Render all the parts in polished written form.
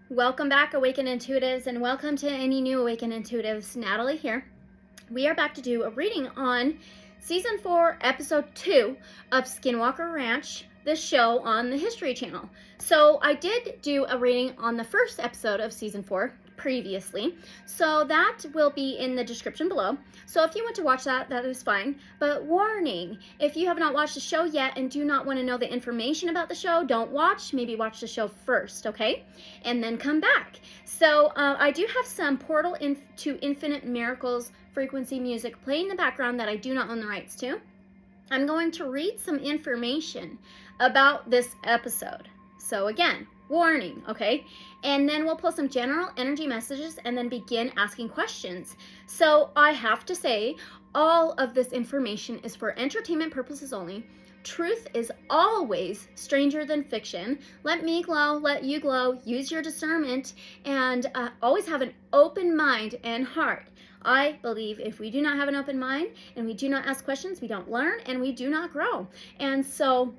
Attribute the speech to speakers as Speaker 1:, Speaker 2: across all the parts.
Speaker 1: Welcome back, Awakened Intuitives, and welcome to any new Awakened Intuitives. Natalie here. We are back to do a reading on Season 4, Episode 2 of Skinwalker Ranch, the show on the History Channel. So I did do a reading on the first episode of Season 4 previously, so that will be in the description below. So if you want to watch that, that is fine. But warning, if you have not watched the show yet and do not want to know the information about the show, don't watch. Maybe watch the show first, okay? And then come back. So I do have some Portal to Infinite Miracles frequency music playing in the background that I do not own the rights to. I'm going to read some information about this episode. So again, warning, okay? And then we'll pull some general energy messages and then begin asking questions. So I have to say, all of this information is for entertainment purposes only. Truth is always stranger than fiction. Let me glow, let you glow, use your discernment, and always have an open mind and heart. I believe if we do not have an open mind and we do not ask questions, we don't learn and we do not grow. And so,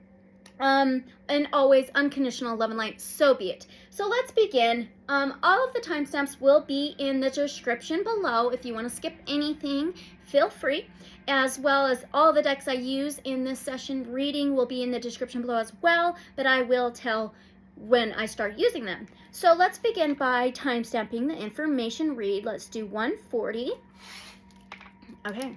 Speaker 1: and always unconditional love and light, so be it. So let's begin. All of the timestamps will be in the description below. If you want to skip anything, feel free, as well as all the decks I use in this session reading will be in the description below as well, but I will tell when I start using them. So let's begin by timestamping the information read. Let's do 140. Okay.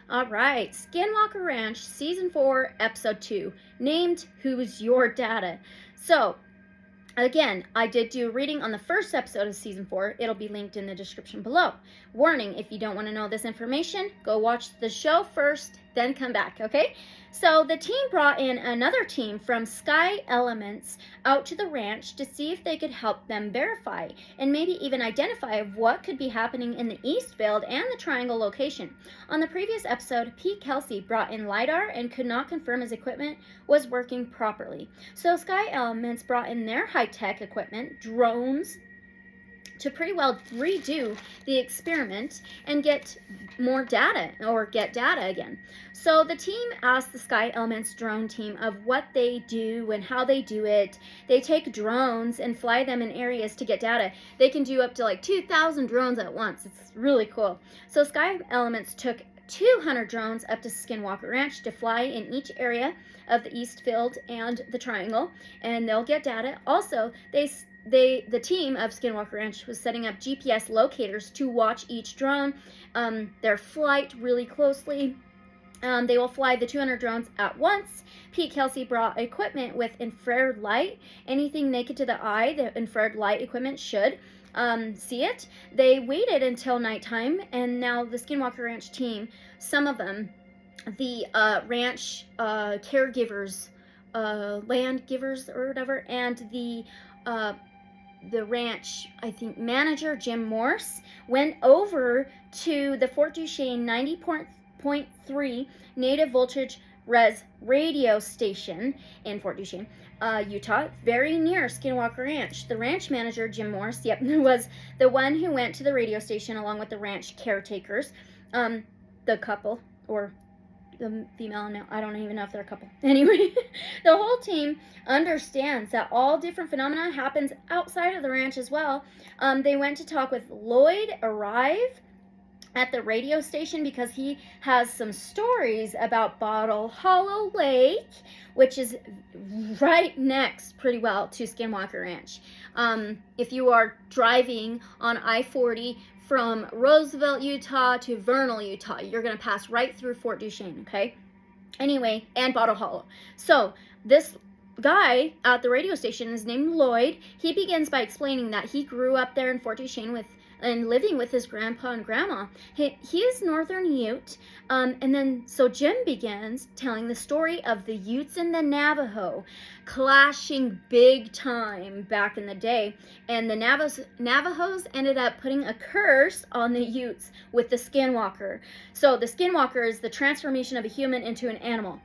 Speaker 1: All right, Skinwalker Ranch, Season 4, Episode 2, named Who's Your Data? So, again, I did do a reading on the first episode of Season 4. It'll be linked in the description below. Warning, if you don't want to know this information, go watch the show first, then come back, okay? So the team brought in another team from Sky Elements out to the ranch to see if they could help them verify and maybe even identify what could be happening in the East Field and the Triangle location. On the previous episode, Pete Kelsey brought in LiDAR and could not confirm his equipment was working properly. So Sky Elements brought in their high-tech equipment, drones, to pretty well redo the experiment and get more data, or get data again. So the team asked the Sky Elements drone team of what they do and how they do it. They take drones and fly them in areas to get data. They can do up to like 2,000 drones at once. It's really cool. So Sky Elements took 200 drones up to Skinwalker Ranch to fly in each area of the East Field and the Triangle, and they'll get data. Also, the team of Skinwalker Ranch was setting up GPS locators to watch each drone, their flight really closely. They will fly the 200 drones at once. Pete Kelsey brought equipment with infrared light. Anything naked to the eye, the infrared light equipment should see it. They waited until nighttime, and now the Skinwalker Ranch team, some of them, the ranch caregivers, land givers or whatever, and the ranch, I think, manager, Jim Morse, went over to the Fort Duchesne 90.3 native voltage res radio station in Fort Duchesne, Utah, very near Skinwalker Ranch. The ranch manager, Jim Morse, was the one who went to the radio station along with the ranch caretakers, the couple, or the female, now I don't even know if they're a couple. Anyway, the whole team understands that all different phenomena happens outside of the ranch as well. They went to talk with Lloyd Arrive at the radio station because he has some stories about Bottle Hollow Lake, which is right next pretty well to Skinwalker Ranch. If you are driving on I-40 from Roosevelt, Utah to Vernal, Utah, you're going to pass right through Fort Duchesne, okay? Anyway, and Bottle Hollow. So this guy at the radio station is named Lloyd. He begins by explaining that he grew up there in Fort Duchesne and living with his grandpa and grandma. He is Northern Ute, and then so Jim begins telling the story of the Utes and the Navajo clashing big time back in the day, and the Navajos ended up putting a curse on the Utes with the Skinwalker. So the Skinwalker is the transformation of a human into an animal.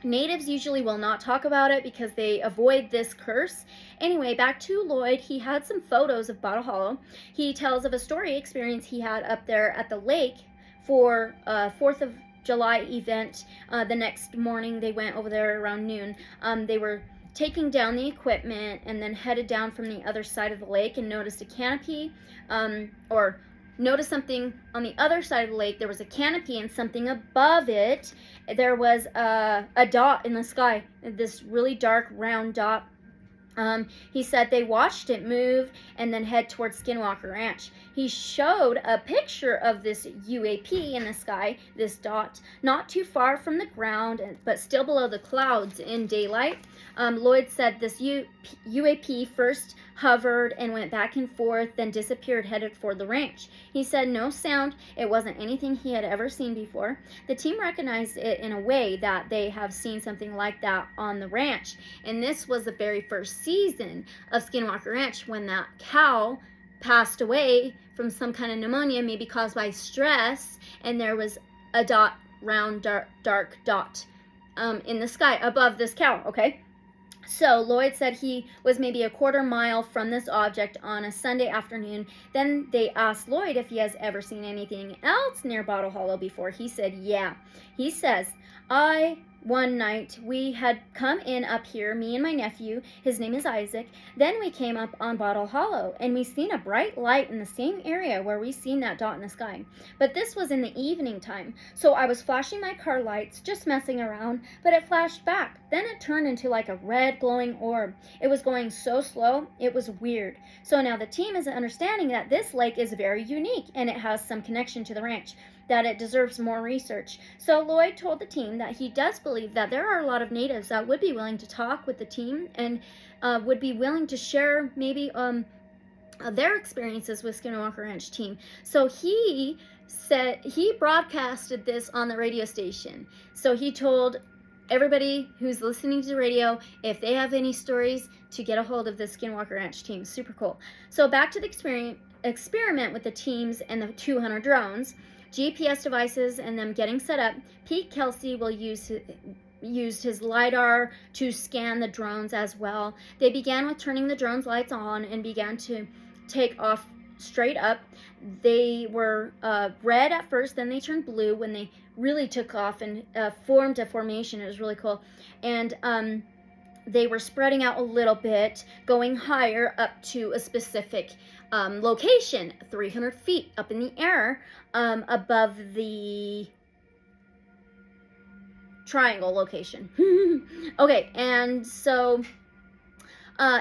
Speaker 1: Natives usually will not talk about it because they avoid this curse. Anyway, back to Lloyd. He had some photos of Bottle Hollow. He tells of a story experience he had up there at the lake for 4th of July event. The next morning, they went over there around noon. They were taking down the equipment and then headed down from the other side of the lake and noticed a canopy, or noticed something on the other side of the lake. There was a canopy, and something above it, there was a dot in the sky, this really dark round dot. He said they watched it move and then head towards Skinwalker Ranch. He showed a picture of this UAP in the sky, this dot, not too far from the ground, but still below the clouds in daylight. Lloyd said this UAP first hovered and went back and forth, then disappeared, headed for the ranch. He said no sound. It wasn't anything he had ever seen before. The team recognized it in a way that they have seen something like that on the ranch. And this was the very first season of Skinwalker Ranch, when that cow passed away from some kind of pneumonia, maybe caused by stress, and there was a dot, round, dark dot in the sky above this cow, okay? So Lloyd said he was maybe a quarter mile from this object on a Sunday afternoon. Then they asked Lloyd if he has ever seen anything else near Bottle Hollow before. He said, yeah. He says, one night, we had come in up here, me and my nephew, his name is Isaac. Then we came up on Bottle Hollow, and we seen a bright light in the same area where we seen that dot in the sky. But this was in the evening time, so I was flashing my car lights, just messing around, but it flashed back. Then it turned into like a red glowing orb. It was going so slow, it was weird. So now the team is understanding that this lake is very unique, and it has some connection to the ranch, that it deserves more research. So Lloyd told the team that he does believe that there are a lot of natives that would be willing to talk with the team and would be willing to share maybe their experiences with Skinwalker Ranch team. So he said he broadcasted this on the radio station. So he told everybody who's listening to the radio, if they have any stories, to get a hold of the Skinwalker Ranch team. Super cool. So back to the experiment with the teams and the 200 drones. GPS devices and them getting set up. Pete Kelsey will used his LiDAR to scan the drones as well. They began with turning the drones' lights on and began to take off straight up. They were red at first, then they turned blue when they really took off and formed a formation. It was really cool. And they were spreading out a little bit, going higher up to a specific location, 300 feet up in the air, above the triangle location. Okay, and so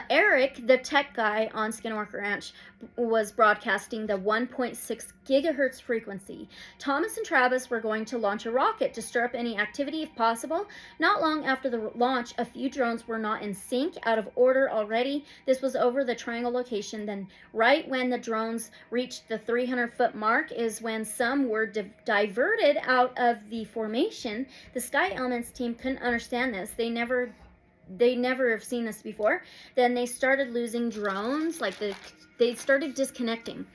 Speaker 1: Eric, the tech guy on Skinwalker Ranch, was broadcasting the 1.6 gigahertz frequency. Thomas and Travis were going to launch a rocket to stir up any activity if possible. Not long after the launch, a few drones were not in sync, out of order already. This was over the triangle location. Then right when the drones reached the 300-foot mark is when some were diverted out of the formation. The Sky Elements team couldn't understand this. They never have seen this before. Then they started losing drones, like they started disconnecting.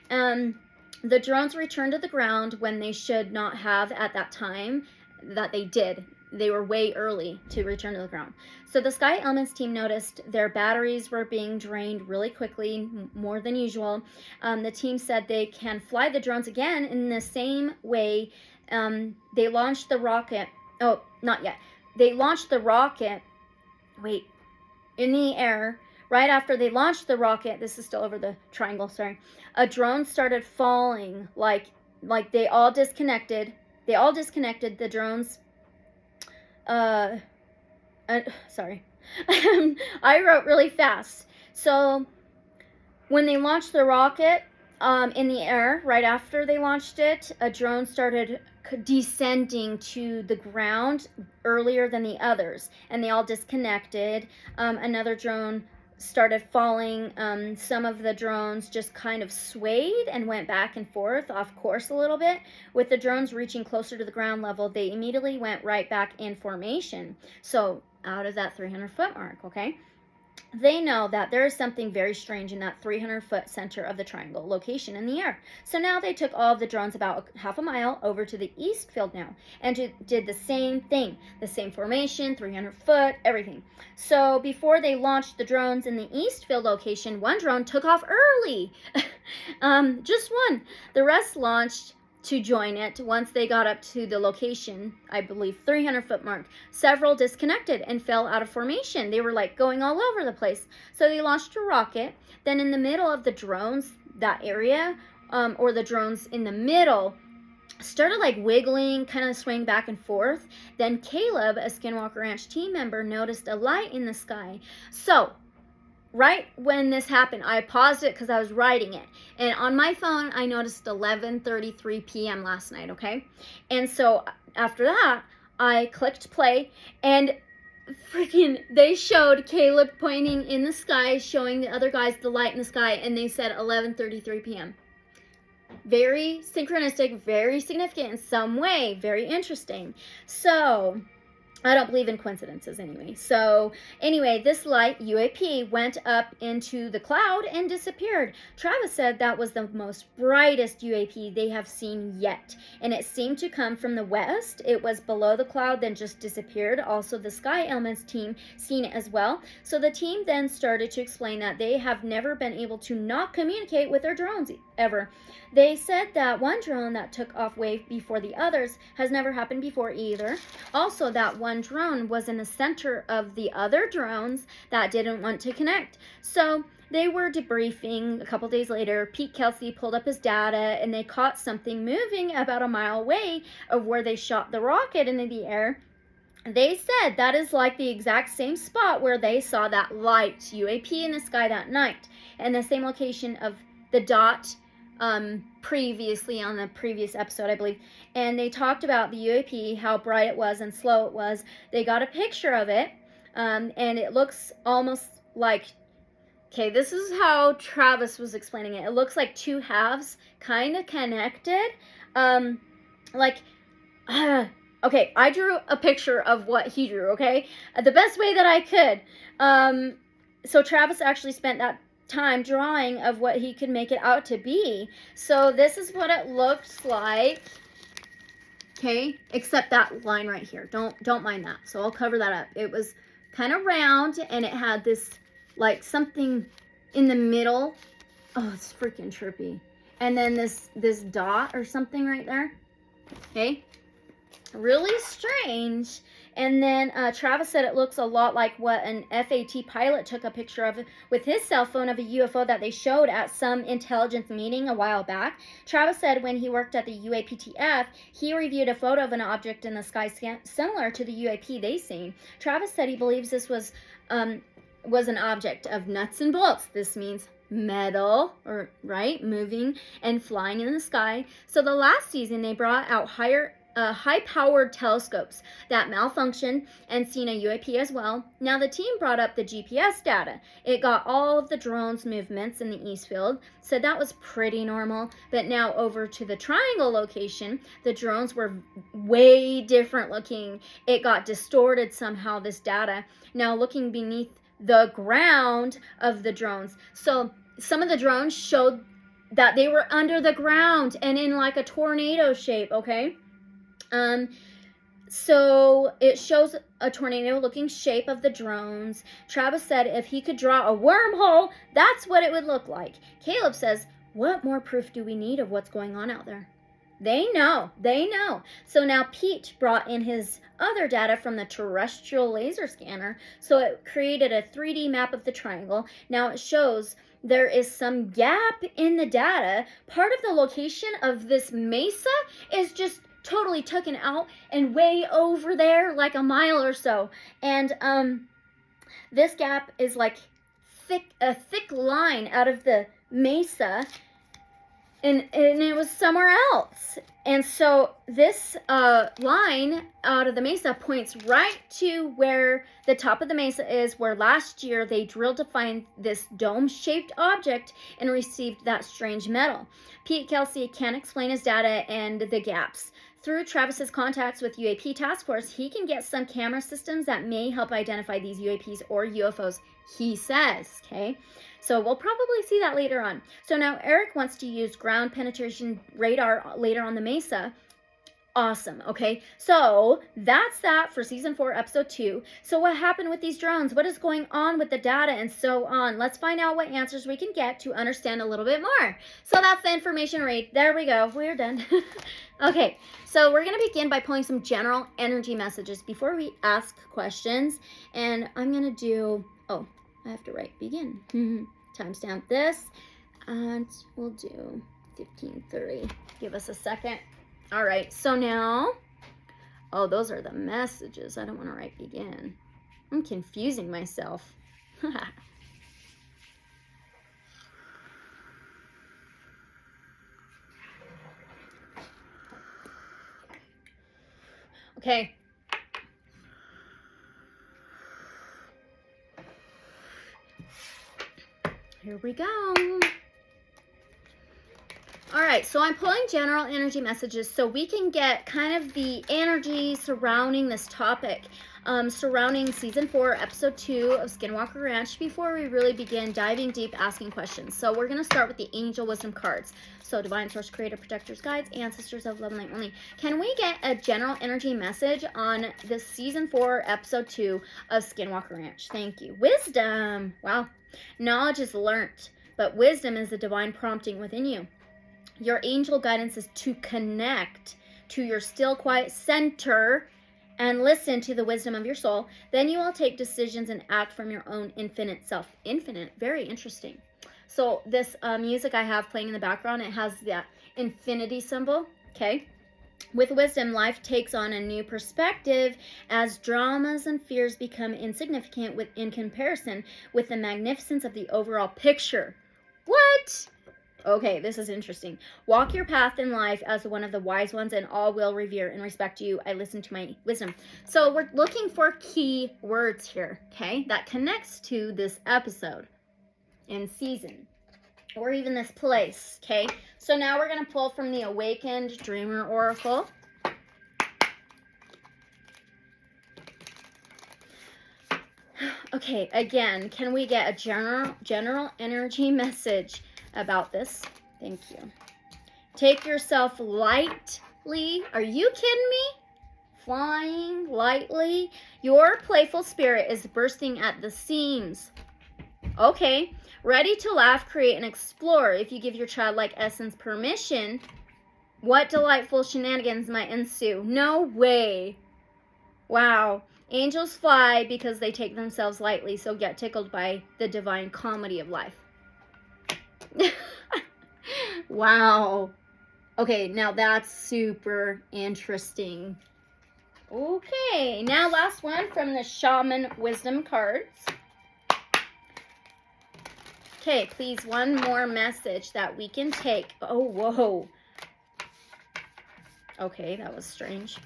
Speaker 1: The drones returned to the ground when they should not have at that time that they did. They were way early to return to the ground. So the Sky Elements team noticed their batteries were being drained really quickly, more than usual. The team said they can fly the drones again in the same way. They launched the rocket. Oh, not yet. They launched the rocket in the air. Right after they launched the rocket, this is still over the triangle, sorry, a drone started falling, like they all disconnected. The drones, sorry, I wrote really fast. So when they launched the rocket in the air, right after they launched it, a drone started descending to the ground earlier than the others, and they all disconnected. Another drone started falling. Some of the drones just kind of swayed and went back and forth off course a little bit. With the drones reaching closer to the ground level, they immediately went right back in formation. So out of that 300-foot mark, okay? They know that there is something very strange in that 300-foot center of the triangle location in the air. So now they took all of the drones about half a mile over to the east field now and did the same thing. The same formation, 300-foot, everything. So before they launched the drones in the east field location, one drone took off early. Just one. The rest launched to join it. Once they got up to the location, I believe 300-foot mark, several disconnected and fell out of formation. They were like going all over the place. So they launched a rocket. Then in the middle of the drones, that area, or the drones in the middle, started like wiggling, kind of swaying back and forth. Then Caleb, a Skinwalker Ranch team member, noticed a light in the sky. So right when this happened, I paused it because I was writing it. And on my phone, I noticed 11:33 p.m. last night, okay? And so after that, I clicked play, and freaking they showed Caleb pointing in the sky, showing the other guys the light in the sky, and they said 11:33 p.m. Very synchronistic, very significant in some way, very interesting. So I don't believe in coincidences anyway. So anyway, this light UAP went up into the cloud and disappeared. Travis said that was the most brightest UAP they have seen yet. And it seemed to come from the west. It was below the cloud, then just disappeared. Also, the Sky Elements team seen it as well. So the team then started to explain that they have never been able to not communicate with their drones ever. They said that one drone that took off way before the others has never happened before either. Also, that one drone was in the center of the other drones that didn't want to connect. So they were debriefing. A couple days later, Pete Kelsey pulled up his data, and they caught something moving about a mile away of where they shot the rocket into the air. They said that is like the exact same spot where they saw that light UAP in the sky that night, and the same location of the dot previously on the previous episode, I believe. And they talked about the UAP, how bright it was and slow it was. They got a picture of it, and it looks almost like, okay, this is how Travis was explaining it. It looks like two halves kind of connected. Okay, I drew a picture of what he drew, okay? The best way that I could. So Travis actually spent that time drawing of what he could make it out to be. So this is what it looks like. Okay, except that line right here. Don't mind that. So I'll cover that up. It was kind of round, and it had this like something in the middle. Oh, it's freaking trippy. And then this dot or something right there. Okay, really strange. And then Travis said it looks a lot like what an FAT pilot took a picture of with his cell phone of a UFO that they showed at some intelligence meeting a while back. Travis said when he worked at the UAPTF, he reviewed a photo of an object in the sky similar to the UAP they seen. Travis said he believes this was an object of nuts and bolts. This means metal, or right, moving and flying in the sky. So the last season they brought out high-powered telescopes that malfunctioned and seen a UAP as well. Now the team brought up the GPS data. It got all of the drones' movements in the east field, so that was pretty normal. But now over to the triangle location, the drones were way different looking. It got distorted somehow, this data. Now looking beneath the ground of the drones. So some of the drones showed that they were under the ground and in like a tornado shape, okay? So it shows a tornado-looking shape of the drones. Travis said if he could draw a wormhole, that's what it would look like. Caleb says, what more proof do we need of what's going on out there? They know. So now Pete brought in his other data from the terrestrial laser scanner. So it created a 3D map of the triangle. Now it shows there is some gap in the data. Part of the location of this mesa is just totally taken out and way over there, like a mile or so. And this gap is like a thick line out of the mesa, and it was somewhere else. And so this line out of the mesa points right to where the top of the mesa is, where last year they drilled to find this dome-shaped object and received that strange metal. Pete Kelsey can't explain his data and the gaps. Through Travis's contacts with UAP Task Force, he can get some camera systems that may help identify these UAPs or UFOs, he says, okay? So we'll probably see that later on. So now Eric wants to use ground penetration radar later on the mesa. Awesome. Okay, so that's that for season 4, episode 2. So what happened with these drones? What is going on with the data and so on? Let's find out what answers we can get to understand a little bit more. So that's the information read. There we go. We're done. Okay, so we're going to begin by pulling some general energy messages before we ask questions. And I'm going to do, oh, I have to write begin. Timestamp this. And we'll do 15:30. Give us a second. All right, so now, oh, those are the messages. I don't want to write begin. I'm confusing myself. Okay. Here we go. All right, so I'm pulling general energy messages so we can get kind of the energy surrounding this topic, surrounding season 4, episode 2 of Skinwalker Ranch before we really begin diving deep, asking questions. So we're going to start with the Angel Wisdom cards. So Divine Source, Creator, Protectors, Guides, Ancestors of Love and Light Only. Can we get a general energy message on this season 4, episode 2 of Skinwalker Ranch? Thank you. Wisdom. Wow. Knowledge is learnt, but wisdom is the divine prompting within you. Your angel guidance is to connect to your still, quiet center and listen to the wisdom of your soul. Then you will take decisions and act from your own infinite self. Infinite, very interesting. So this music I have playing in the background, it has that infinity symbol, okay? With wisdom, life takes on a new perspective as dramas and fears become insignificant in comparison with the magnificence of the overall picture. What? Okay, this is interesting. Walk your path in life as one of the wise ones, and all will revere and respect you. I listen to my wisdom. So we're looking for key words here, okay, that connects to this episode and season, or even this place, okay? So now we're going to pull from the Awakened Dreamer Oracle. Okay, again, can we get a general energy message about this? Thank you. Take yourself lightly. Are you kidding me? Flying lightly. Your playful spirit is bursting at the seams. Okay. Ready to laugh, create, and explore. If you give your childlike essence permission, what delightful shenanigans might ensue. No way. Wow. Angels fly because they take themselves lightly, so get tickled by the divine comedy of life. Wow. Okay, now that's super interesting. Okay, now last one from the Shaman Wisdom cards. Okay, please, one more message that we can take. Oh, whoa. Okay, that was strange.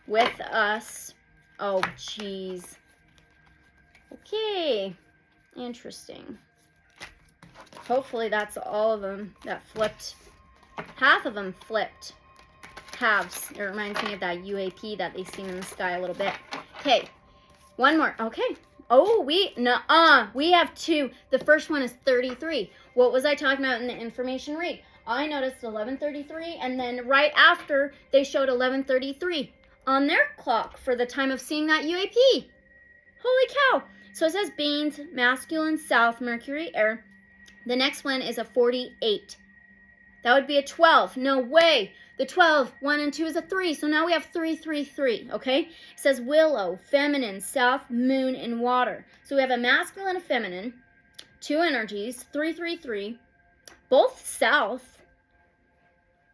Speaker 1: With us. Oh, geez. Okay, interesting. Hopefully that's all of them that flipped. Half of them flipped. Halves. It reminds me of that UAP that they seen in the sky a little bit. Okay. One more. Okay. Oh, we have two. The first one is 33. What was I talking about in the information read? I noticed 11:33, and then right after they showed 11:33 on their clock for the time of seeing that UAP. Holy cow. So it says beings, masculine, south, Mercury, air. The next one is a 48. That would be a 12. No way. The 12, 1 and 2 is a 3. So now we have 333, okay? It says willow, feminine, south, moon, and water. So we have a masculine and feminine, two energies, 333, both south.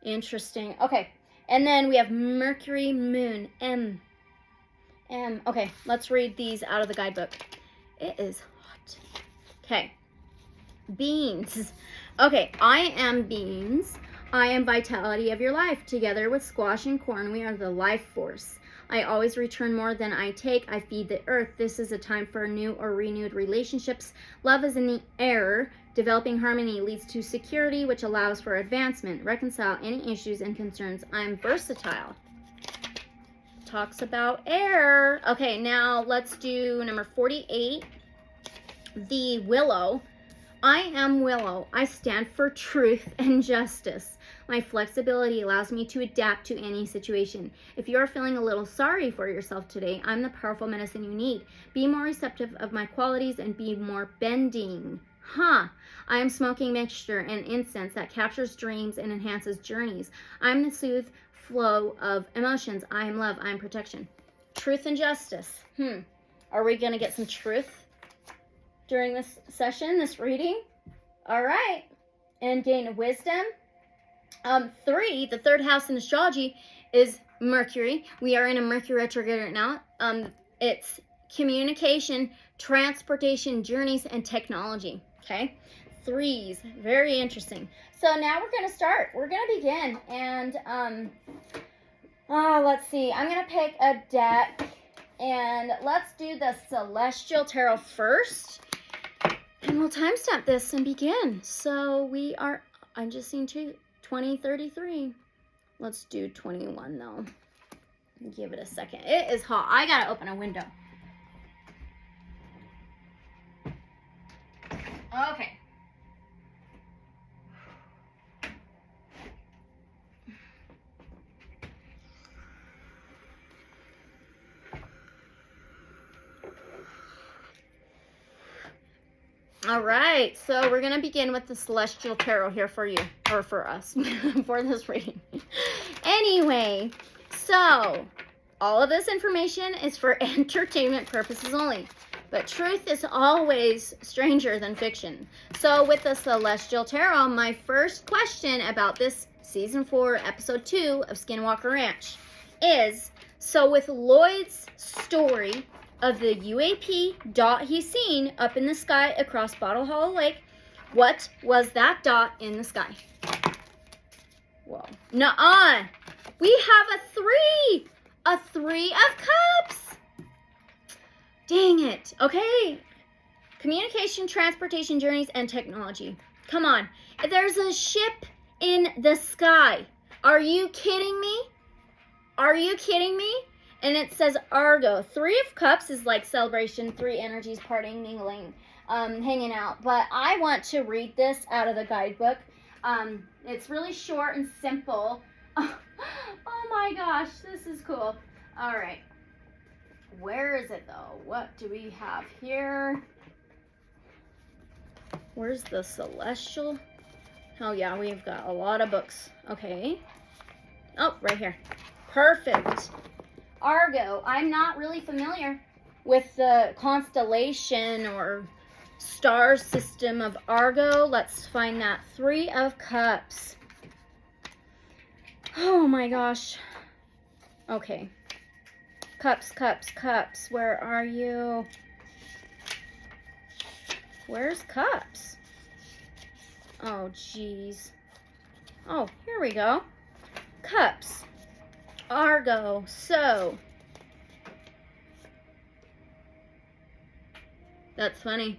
Speaker 1: Interesting. Okay. And then we have Mercury, moon, M. Okay, let's read these out of the guidebook. It is hot. Okay. Beans. Okay, I am beans. I am vitality of your life. Together with squash and corn, we are the life force. I always return more than I take. I feed the earth. This is a time for new or renewed relationships. Love is in the air. Developing harmony leads to security, which allows for advancement. Reconcile any issues and concerns. I'm versatile. Talks about air. Okay, now let's do number 48. The willow. I am Willow. I stand for truth and justice. My flexibility allows me to adapt to any situation. If you are feeling a little sorry for yourself today, I'm the powerful medicine you need. Be more receptive of my qualities and be more bending. I am smoking mixture and incense that captures dreams and enhances journeys. I'm the soothe flow of emotions. I am love. I am protection. Truth and justice. Are we going to get some truth during this session, this reading? All right. And gain wisdom. 3, the third house in astrology is Mercury. We are in a Mercury retrograde right now. It's communication, transportation, journeys, and technology. Okay. 3s, very interesting. So now we're going to start. We're going to begin. And let's see. I'm going to pick a deck. And let's do the Celestial Tarot first. And we'll timestamp this and begin. So we are, I'm just seeing 2033. Let's do 21 though. Give it a second. It is hot. I gotta open a window. Okay. All right, so we're going to begin with the Celestial Tarot here for you, or for us, for this reading. Anyway, so all of this information is for entertainment purposes only, but truth is always stranger than fiction. So with the Celestial Tarot, my first question about this Season 4, Episode 2 of Skinwalker Ranch is, so with Lloyd's story of the UAP dot he's seen up in the sky across Bottle Hollow Lake, what was that dot in the sky? Whoa. Nuh-uh. We have a 3 of cups. Dang it. Okay. Communication, transportation, journeys, and technology. Come on. There's a ship in the sky. Are you kidding me? Are you kidding me? And it says Argo. 3 of Cups is like celebration, 3 energies, partying, mingling, hanging out. But I want to read this out of the guidebook. It's really short and simple. Oh my gosh, this is cool. All right. Where is it though? What do we have here? Where's the Celestial? Oh yeah, we've got a lot of books. Okay. Oh, right here. Perfect. Argo. I'm not really familiar with the constellation or star system of Argo. Let's find that 3 of Cups. Oh my gosh. Okay. Cups, cups, cups. Where are you? Where's Cups? Oh, geez. Oh, here we go. Cups. Argo. So that's funny.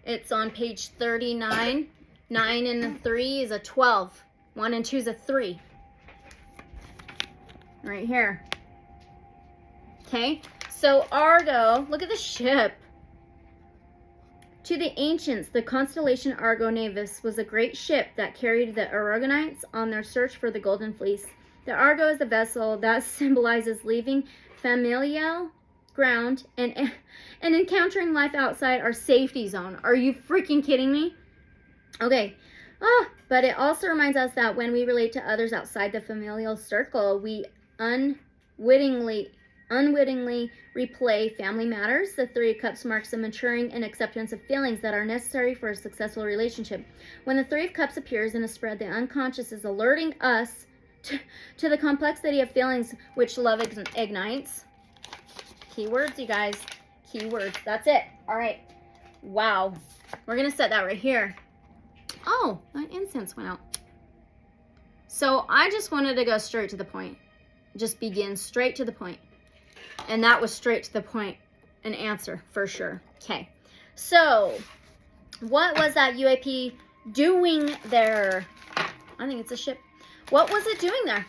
Speaker 1: It's on page 39. 9 and a 3 is a 12. 1 and 2 is a 3. Right here. Okay. So Argo, look at the ship. To the ancients, the constellation Argo Navis was a great ship that carried the Argonauts on their search for the Golden Fleece. The Argo is the vessel that symbolizes leaving familial ground and encountering life outside our safety zone. Are you freaking kidding me? Okay. But it also reminds us that when we relate to others outside the familial circle, we unwittingly replay family matters. The 3 of Cups marks the maturing and acceptance of feelings that are necessary for a successful relationship. When the 3 of Cups appears in a spread, the unconscious is alerting us to the complexity of feelings which love ignites. Keywords, you guys. Keywords. That's it. All right. Wow. We're going to set that right here. Oh, my incense went out. So I just wanted to go straight to the point. Just begin straight to the point. And that was straight to the point. An answer for sure. Okay. So what was that UAP doing there? I think it's a ship. What was it doing there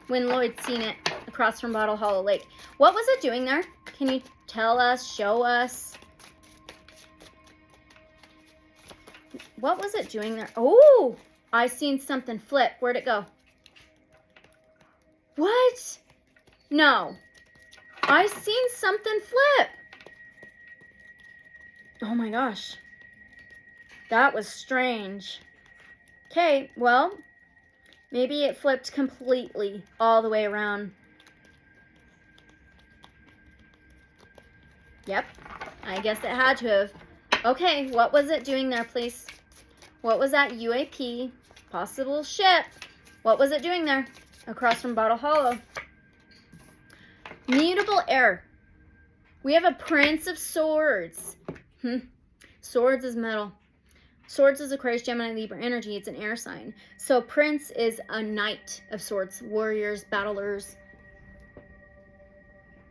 Speaker 1: when Lloyd seen it across from Bottle Hollow Lake? What was it doing there? Can you tell us, show us? What was it doing there? Oh, I seen something flip. Where'd it go? What? No. I seen something flip. Oh my gosh. That was strange. Okay, well, maybe it flipped completely all the way around. Yep, I guess it had to have. Okay, what was it doing there, please? What was that UAP? Possible ship. What was it doing there? Across from Bottle Hollow. Mutable air. We have a Prince of Swords. Swords is metal. Swords is Aquarius, Gemini, Libra energy. It's an air sign. So Prince is a Knight of Swords. Warriors, battlers.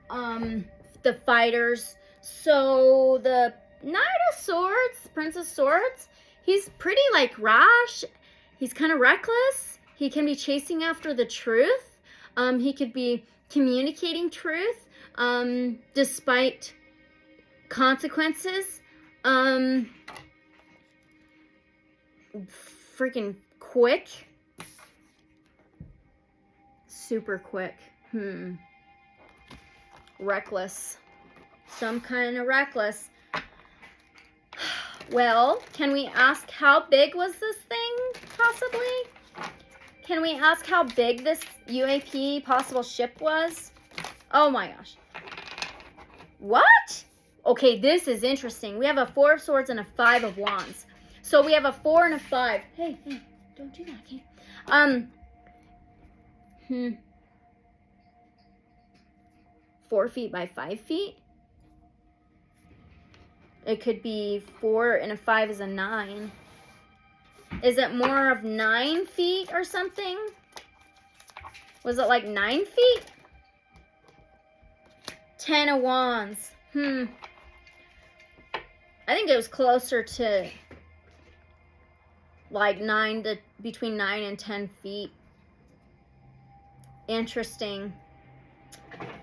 Speaker 1: The fighters. So the Knight of Swords, Prince of Swords, he's pretty like rash. He's kind of reckless. He can be chasing after the truth. He could be communicating truth despite consequences. Freaking quick. Super quick. Reckless. Some kind of reckless. Well, can we ask how big was this thing, possibly? Can we ask how big this UAP possible ship was? Oh my gosh. What? Okay, this is interesting. We have a 4 of Swords and a 5 of Wands. So we have a 4 and a 5. Hey, don't do that, okay? 4 feet by 5 feet? It could be 4 and a 5 is a 9. Is it more of 9 feet or something? Was it like 9 feet? 10 of Wands. I think it was closer to like between 9 and 10 feet. Interesting.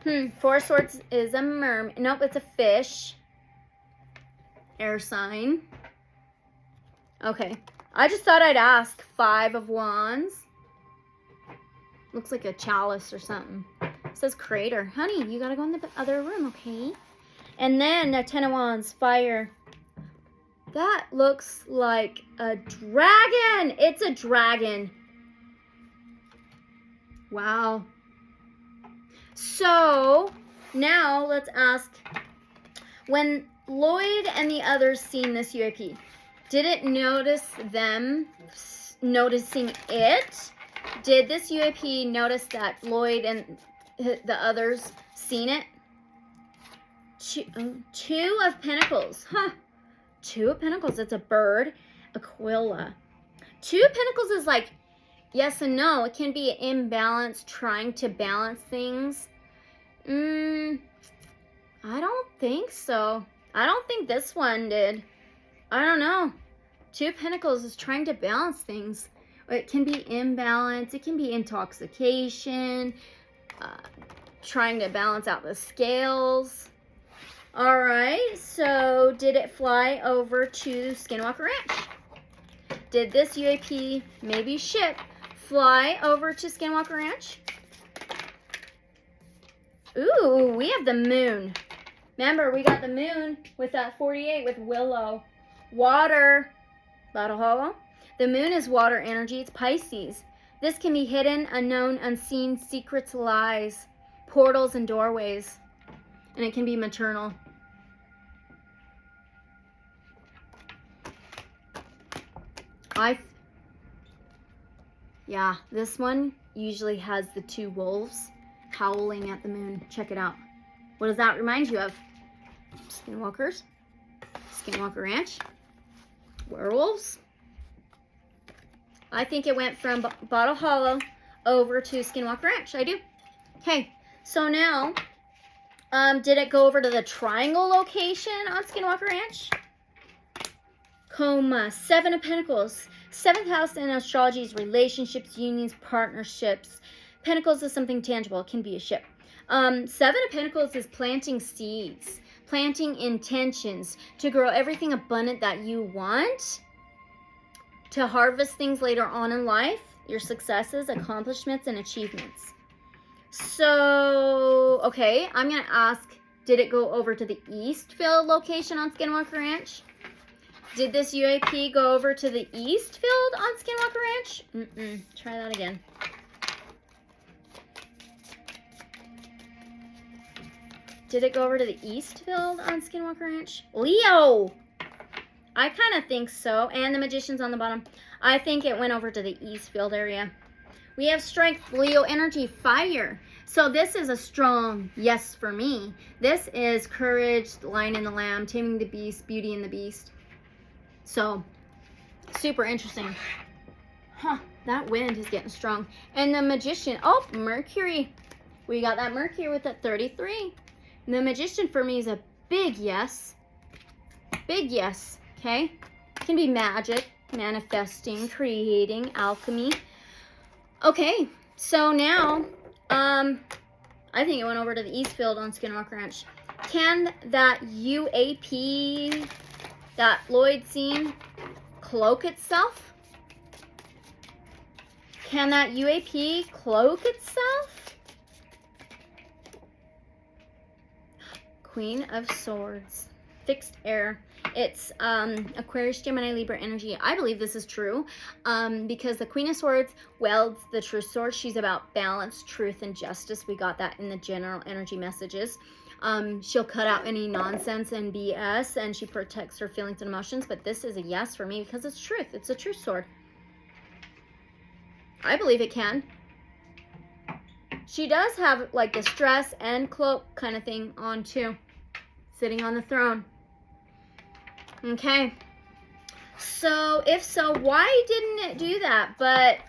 Speaker 1: 4 of Swords is a mermaid. Nope, it's a fish. Air sign. Okay. I just thought I'd ask. 5 of Wands. Looks like a chalice or something. It says crater. Honey, you gotta go in the other room, okay? And then a 10 of Wands. Fire. That looks like a dragon. It's a dragon. Wow. So, now let's ask, when Lloyd and the others seen this UAP, did it notice them noticing it? Did this UAP notice that Lloyd and the others seen it? 2 of Pentacles. 2 of Pentacles. It's a bird. Aquila. 2 of Pentacles is like yes and no. It can be imbalance, trying to balance things. I don't think so. I don't think this one did. I don't know. 2 of Pentacles is trying to balance things. It can be imbalance. It can be intoxication. Trying to balance out the scales. All right. So did it fly over to Skinwalker Ranch? Did this UAP, maybe ship, fly over to Skinwalker Ranch? Ooh, we have the moon. Remember, we got the moon with that 48 with Willow. Water. Bottle Hollow. The moon is water energy. It's Pisces. This can be hidden, unknown, unseen, secrets, lies, portals, and doorways. And it can be maternal. Yeah, this one usually has the 2 wolves howling at the moon. Check it out. What does that remind you of? Skinwalkers. Skinwalker Ranch. Werewolves. I think it went from Bottle Hollow over to Skinwalker Ranch. I do. Okay, so now, did it go over to the triangle location on Skinwalker Ranch? Coma. 7 of Pentacles. 7th house in astrology is relationships, unions, partnerships. Pentacles is something tangible. It can be a ship. 7 of Pentacles is planting seeds, planting intentions to grow everything abundant that you want. to harvest things later on in life, your successes, accomplishments, and achievements. So, okay, I'm going to ask, did it go over to the Eastfield location on Skinwalker Ranch? Did this UAP go over to the Eastfield on Skinwalker Ranch? Try that again. Did it go over to the Eastfield on Skinwalker Ranch? Leo! I kind of think so. And the Magician's on the bottom. I think it went over to the Eastfield area. We have Strength, Leo energy, Fire. So this is a strong yes for me. This is Courage, Lion and the Lamb, Taming the Beast, Beauty and the Beast. So, super interesting. Huh, that wind is getting strong. And the Magician, oh, Mercury. We got that Mercury with that 33. And the Magician for me is a big yes. Big yes, okay? It can be magic, manifesting, creating, alchemy. Okay, so now, I think it went over to the Eastfield on Skinwalker Ranch. Can that UAP, that Lloyd scene, cloak itself? Can that UAP cloak itself? Queen of Swords, fixed air. It's Aquarius, Gemini, Libra energy. I believe this is true because the Queen of Swords wields the true sword. She's about balance, truth, and justice. We got that in the general energy messages. She'll cut out any nonsense and BS, and she protects her feelings and emotions. But this is a yes for me because it's truth. It's a true sword. I believe it can. She does have like the dress and cloak kind of thing on too, sitting on the throne. Okay, so if so, why didn't it do that? But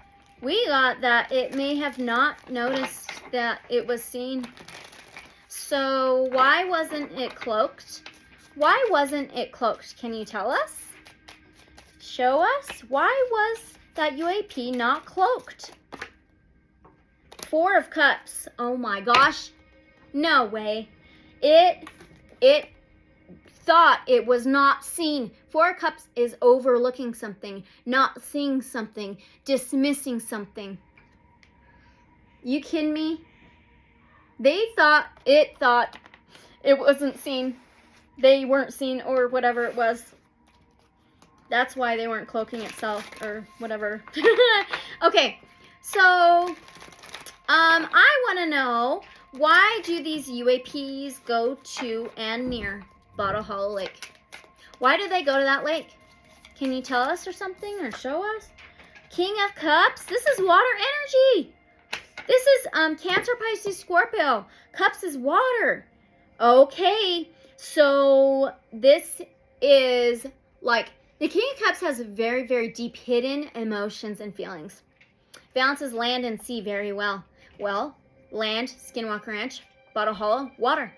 Speaker 1: we got that it may have not noticed that it was seen. So why wasn't it cloaked? Why wasn't it cloaked? Can you tell us? Show us. Why was that UAP not cloaked? 4 of Cups. Oh my gosh. No way. It thought it was not seen. 4 of Cups is overlooking something, not seeing something, dismissing something. You kidding me? They thought it wasn't seen. They weren't seen or whatever it was. That's why they weren't cloaking itself or whatever. Okay, so I want to know, why do these UAPs go to and near Bottle Hollow Lake? Why do they go to that lake? Can you tell us or something or show us? King of Cups. This is water energy. This is Cancer, Pisces, Scorpio. Cups is water. Okay, so this is like, the King of Cups has very, very deep hidden emotions and feelings. Balances land and sea very well. Well, land, Skinwalker Ranch, Bottle Hollow, water.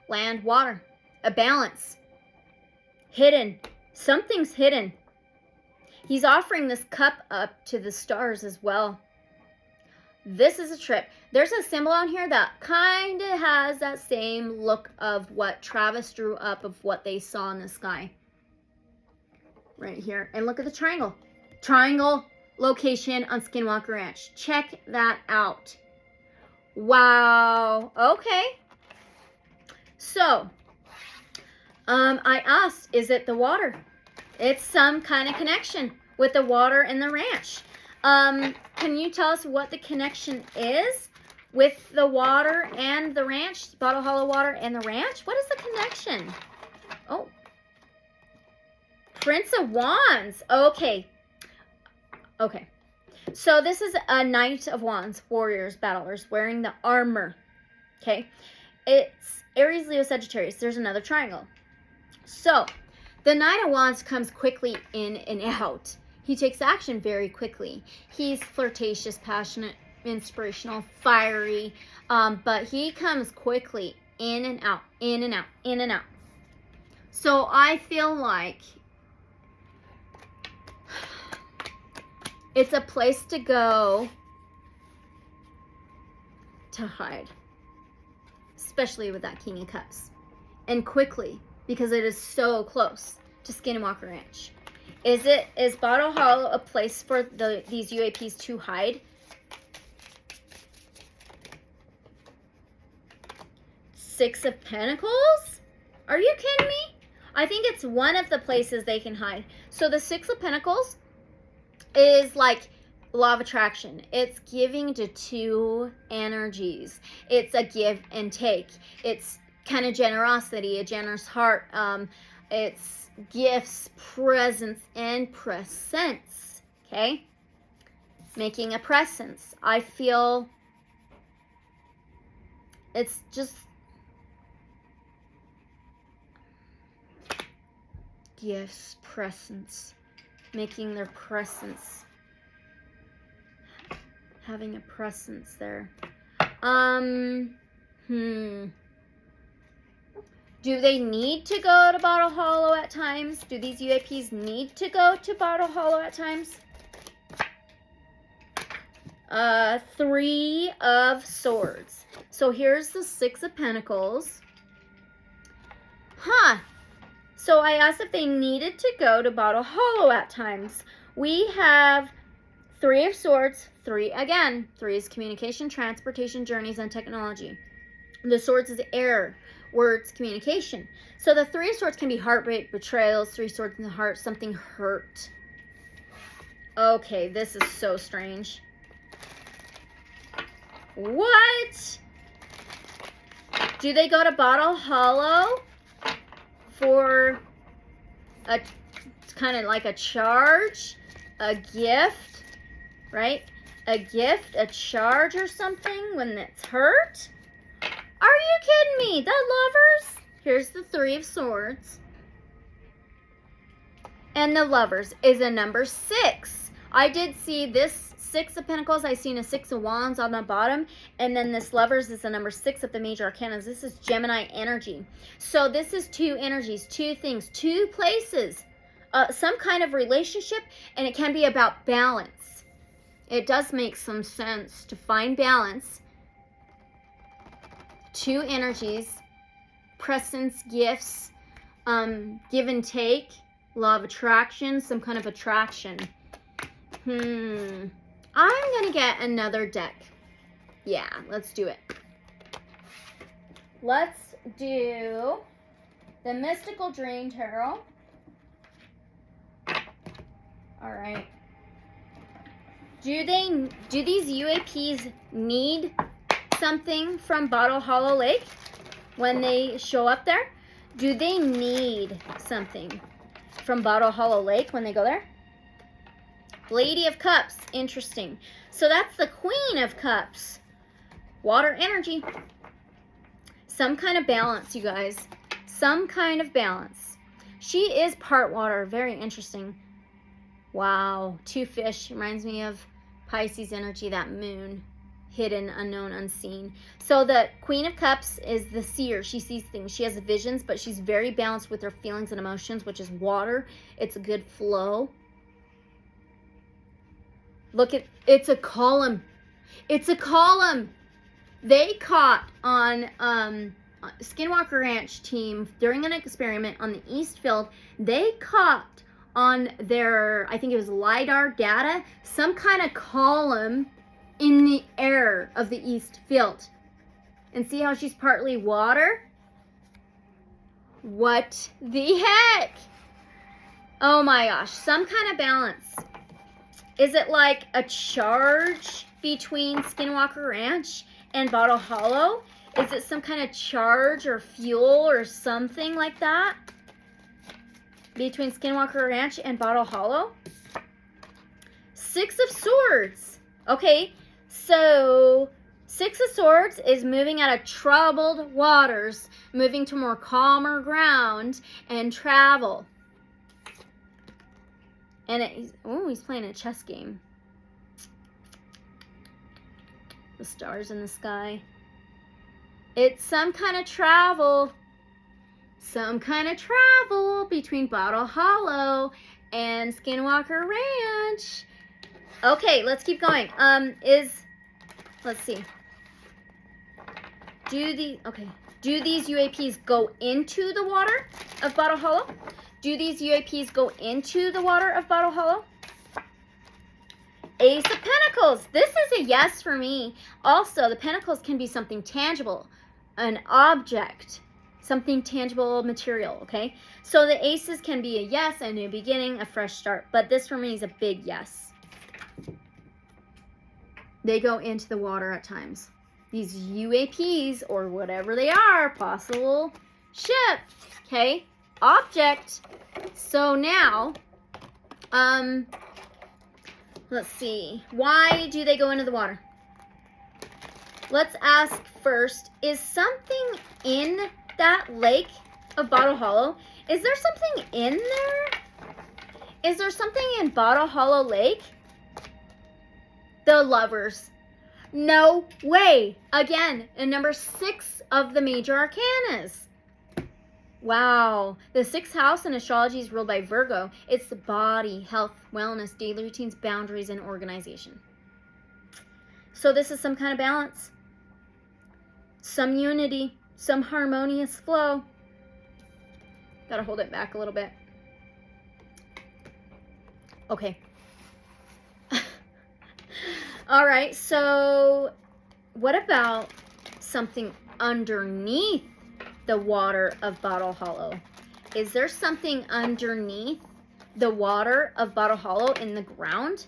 Speaker 1: Land, water. A balance. Hidden. Something's hidden. He's offering this cup up to the stars as well. This is a trip. There's a symbol on here that kind of has that same look of what Travis drew up of what they saw in the sky. Right here. And look at the triangle. Triangle location on Skinwalker Ranch. Check that out. Wow. Okay. So, I asked, is it the water? It's some kind of connection with the water and the ranch. Can you tell us what the connection is with the water and the ranch? Bottle Hollow water and the ranch? What is the connection? Oh. Prince of Wands. Okay. Okay. So this is a Knight of Wands, warriors, battlers, wearing the armor. Okay. It's Aries, Leo, Sagittarius. There's another triangle. So the Knight of Wands comes quickly in and out. He takes action very quickly. He's flirtatious, passionate, inspirational, fiery, but he comes quickly in and out, in and out, in and out. So I feel like it's a place to go to hide, especially with that King of Cups, and quickly, because it is so close to Skinwalker Ranch. Is Bottle Hollow a place for these UAPs to hide? Six of Pentacles? Are you kidding me? I think it's one of the places they can hide. So the Six of Pentacles is like law of attraction. It's giving to two energies. It's a give and take. It's kind of generosity, a generous heart. It's gifts, presents, and presents. Okay? Making a presence. I feel it's just gifts, presents, making their presence, having a presence there. Do they need to go to Bottle Hollow at times? Do these UAPs need to go to Bottle Hollow at times? Three of Swords. So here's the Six of Pentacles. So I asked if they needed to go to Bottle Hollow at times. We have Three of Swords. Three is communication, transportation, journeys, and technology. The Swords is air, words, communication. So the Three of Swords can be heartbreak, betrayals, Three Swords in the heart, something hurt. Okay, this is so strange. What? Do they go to Bottle Hollow for a kind of like a charge, a gift, right? A gift, a charge or something when it's hurt? Are you kidding me? The Lovers? Here's the Three of Swords. And the Lovers is a number 6. I did see this Six of Pentacles. I seen a Six of Wands on the bottom. And then this Lovers is the number 6 of the major arcana. This is Gemini energy. So this is two energies, two things, two places. Some kind of relationship. And it can be about balance. It does make some sense to find balance. Two energies, presents, gifts, give and take, law of attraction, some kind of attraction. I'm going to get another deck. Yeah, let's do it. Let's do the Mystical Dream Tarot. All right. Do these UAPs need something from Bottle Hollow Lake when they show up there? Do they need something from Bottle Hollow Lake when they go there? Lady of Cups, interesting. So that's the Queen of Cups. Water energy. Some kind of balance, you guys. Some kind of balance. She is part water, very interesting. Wow, two fish, reminds me of Pisces energy, that moon. Hidden, unknown, unseen. So the Queen of Cups is the seer. She sees things. She has visions, but she's very balanced with her feelings and emotions, which is water. It's a good flow. Look at, it's a column. It's a column. They caught on Skinwalker Ranch team during an experiment on the East Field. They caught on their, I think it was LiDAR data, some kind of column in the air of the East Field. And see how she's partly water? What the heck? Oh my gosh, some kind of balance. Is it like a charge between Skinwalker Ranch and Bottle Hollow? Is it some kind of charge or fuel or something like that between Skinwalker Ranch and Bottle Hollow? Six of Swords. Okay, so Six of Swords is moving out of troubled waters, moving to more calmer ground and travel. And he's playing a chess game. The stars in the sky. It's some kind of travel. Some kind of travel between Bottle Hollow and Skinwalker Ranch. Okay, let's keep going. Let's see. Do these UAPs go into the water of Bottle Hollow? Do these UAPs go into the water of Bottle Hollow? Ace of Pentacles. This is a yes for me. Also, the Pentacles can be something tangible, an object, something tangible, material, okay? So the Aces can be a yes, a new beginning, a fresh start. But this for me is a big yes. They go into the water at times. These UAPs, or whatever they are, possible ship, okay? Object. So now, let's see. Why do they go into the water? Let's ask first, is something in that lake of Bottle Hollow? Is there something in there? Is there something in Bottle Hollow Lake? The Lovers. No way. Again, in number 6 of the major arcanas. Wow. The 6th house in astrology is ruled by Virgo. It's the body, health, wellness, daily routines, boundaries, and organization. So this is some kind of balance. Some unity, some harmonious flow. Gotta hold it back a little bit. Okay. All right, so what about something underneath the water of Bottle Hollow? Is there something underneath the water of Bottle Hollow in the ground?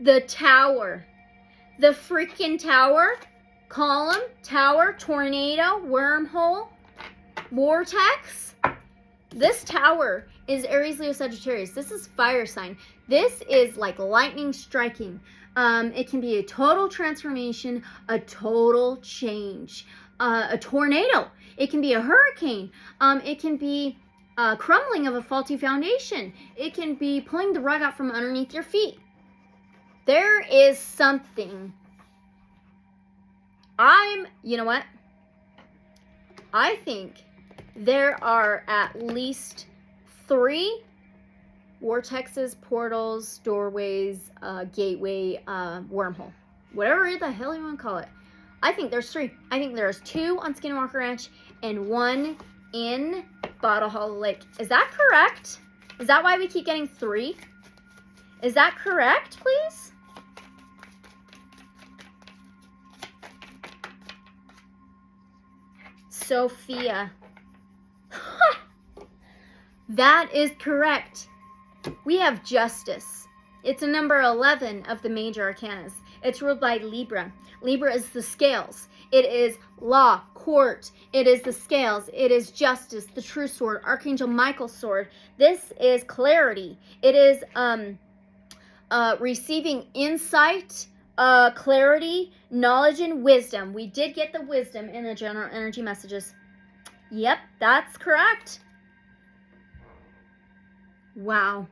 Speaker 1: The tower. The freaking tower. Column, tower, tornado, wormhole, vortex. This tower is Aries, Leo, Sagittarius. This is fire sign. This is like lightning striking. It can be a total transformation, a total change, a tornado. It can be a hurricane. It can be crumbling of a faulty foundation. It can be pulling the rug out from underneath your feet. There is something. You know what? I think there are at least 3 vortexes, portals, doorways, gateway, wormhole. Whatever the hell you want to call it. I think there's 3. I think there's 2 on Skinwalker Ranch and 1 in Bottle Hollow Lake. Is that correct? Is that why we keep getting 3? Is that correct, please? Sophia. That is correct. We have Justice. It's a number 11 of the major arcanas. It's ruled by Libra. Libra is the scales. It is law, court. It is the scales. It is justice, the true sword, Archangel Michael's sword. This is clarity. It is receiving insight, clarity, knowledge, and wisdom. We did get the wisdom in the general energy messages. Yep, that's correct. Wow.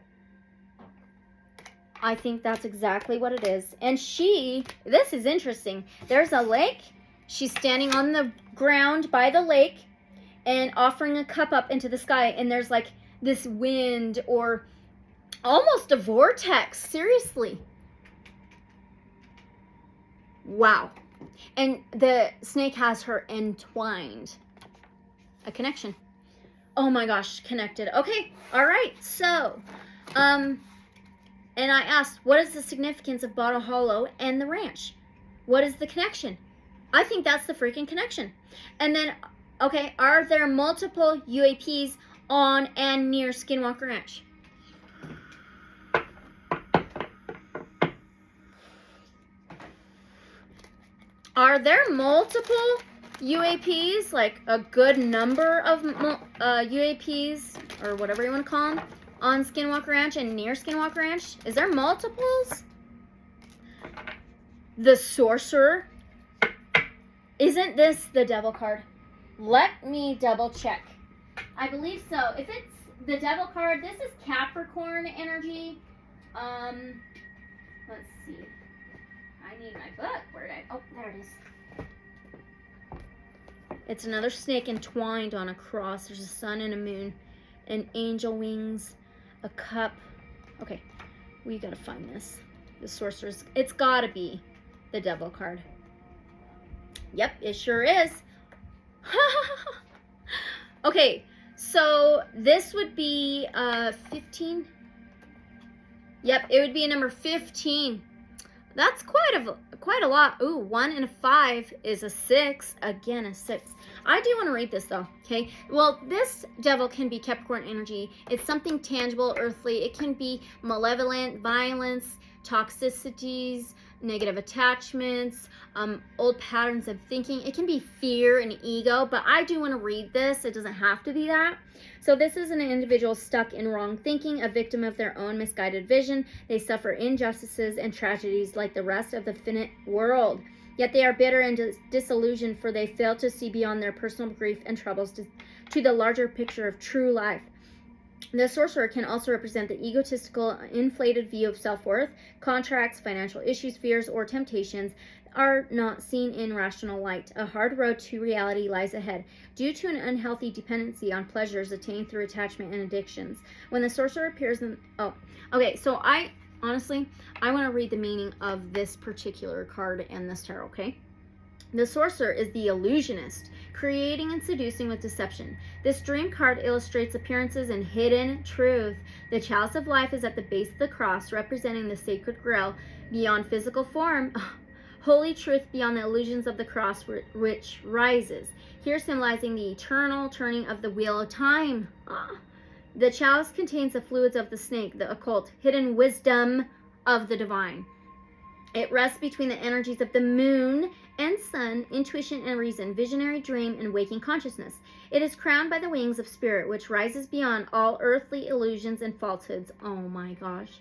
Speaker 1: I think that's exactly what it is. And this is interesting. There's a lake. She's standing on the ground by the lake and offering a cup up into the sky. And there's like this wind or almost a vortex. Seriously. Wow. And the snake has her entwined. A connection. Oh my gosh, connected. Okay, all right. So, and I asked, what is the significance of Bottle Hollow and the ranch? What is the connection? I think that's the freaking connection. And then, okay, are there multiple UAPs on and near Skinwalker Ranch? Are there multiple UAPs, like a good number of UAPs, or whatever you want to call them, on Skinwalker Ranch and near Skinwalker Ranch? Is there multiples? The Sorcerer. Isn't this the Devil card? Let me double check. I believe so. If it's the Devil card, this is Capricorn energy. Let's see. I need my book. Where did oh, there it is. It's another snake entwined on a cross. There's a sun and a moon, and angel wings, a cup. Okay, we gotta find this. The Sorcerer's. It's gotta be the Devil card. Yep, it sure is. Okay, So this would be 15. Yep, it would be number 15. That's quite a lot. Ooh, 1 and a 5 is a 6. Again, a 6. I do want to read this though, okay? Well, this devil can be Capricorn energy. It's something tangible, earthly. It can be malevolent, violence, toxicities, negative attachments, old patterns of thinking. It can be fear and ego, but I do want to read this. It doesn't have to be that. So this is an individual stuck in wrong thinking, a victim of their own misguided vision. They suffer injustices and tragedies like the rest of the finite world. Yet they are bitter and disillusioned, for they fail to see beyond their personal grief and troubles to the larger picture of true life. The sorcerer can also represent the egotistical, inflated view of self-worth. Contracts, financial issues, fears, or temptations are not seen in rational light. A hard road to reality lies ahead, due to an unhealthy dependency on pleasures attained through attachment and addictions. When the sorcerer appears in... Oh, okay, so honestly, I want to read the meaning of this particular card and this tarot, okay? The sorcerer is the illusionist, creating and seducing with deception. This dream card illustrates appearances and hidden truth. The chalice of life is at the base of the cross, representing the sacred grail beyond physical form. Holy truth beyond the illusions of the cross, which rises. Here symbolizing the eternal turning of the wheel of time. The chalice contains the fluids of the snake, the occult, hidden wisdom of the divine. It rests between the energies of the moon and sun, intuition and reason, visionary dream and waking consciousness. It is crowned by the wings of spirit, which rises beyond all earthly illusions and falsehoods. Oh my gosh.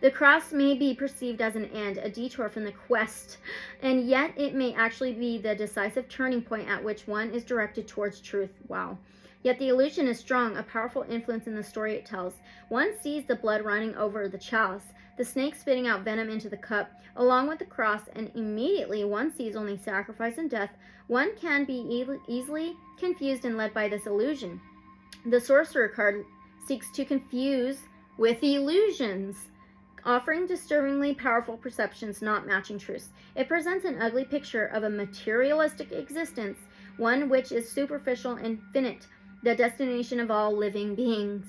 Speaker 1: The cross may be perceived as an end, a detour from the quest, and yet it may actually be the decisive turning point at which one is directed towards truth. Wow. Yet the illusion is strong, a powerful influence in the story it tells. One sees the blood running over the chalice, the snake spitting out venom into the cup, along with the cross, and immediately one sees only sacrifice and death. One can be easily confused and led by this illusion. The sorcerer card seeks to confuse with illusions, offering disturbingly powerful perceptions not matching truths. It presents an ugly picture of a materialistic existence, one which is superficial and finite, the destination of all living beings.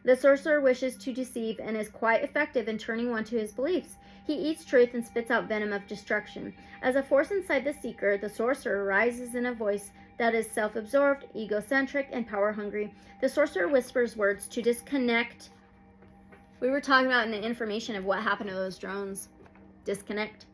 Speaker 1: The sorcerer wishes to deceive and is quite effective in turning one to his beliefs. He eats truth and spits out venom of destruction. As a force inside the seeker, the sorcerer rises in a voice that is self-absorbed, egocentric, and power-hungry. The sorcerer whispers words to disconnect. We were talking about in the information of what happened to those drones. Disconnect.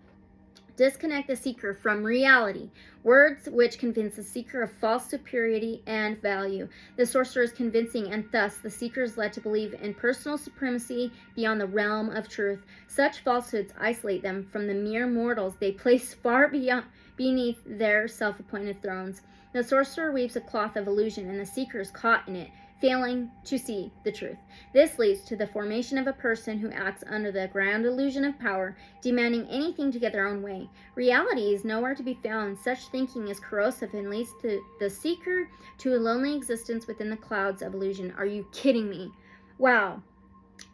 Speaker 1: Disconnect the seeker from reality. Words which convince the seeker of false superiority and value. The sorcerer is convincing, and thus the seeker is led to believe in personal supremacy beyond the realm of truth. Such falsehoods isolate them from the mere mortals they place far beneath their self-appointed thrones. The sorcerer weaves a cloth of illusion, and the seeker is caught in it, failing to see the truth. This leads to the formation of a person who acts under the grand illusion of power, demanding anything to get their own way. Reality is nowhere to be found. Such thinking is corrosive and leads to the seeker to a lonely existence within the clouds of illusion. Are you kidding me? Wow.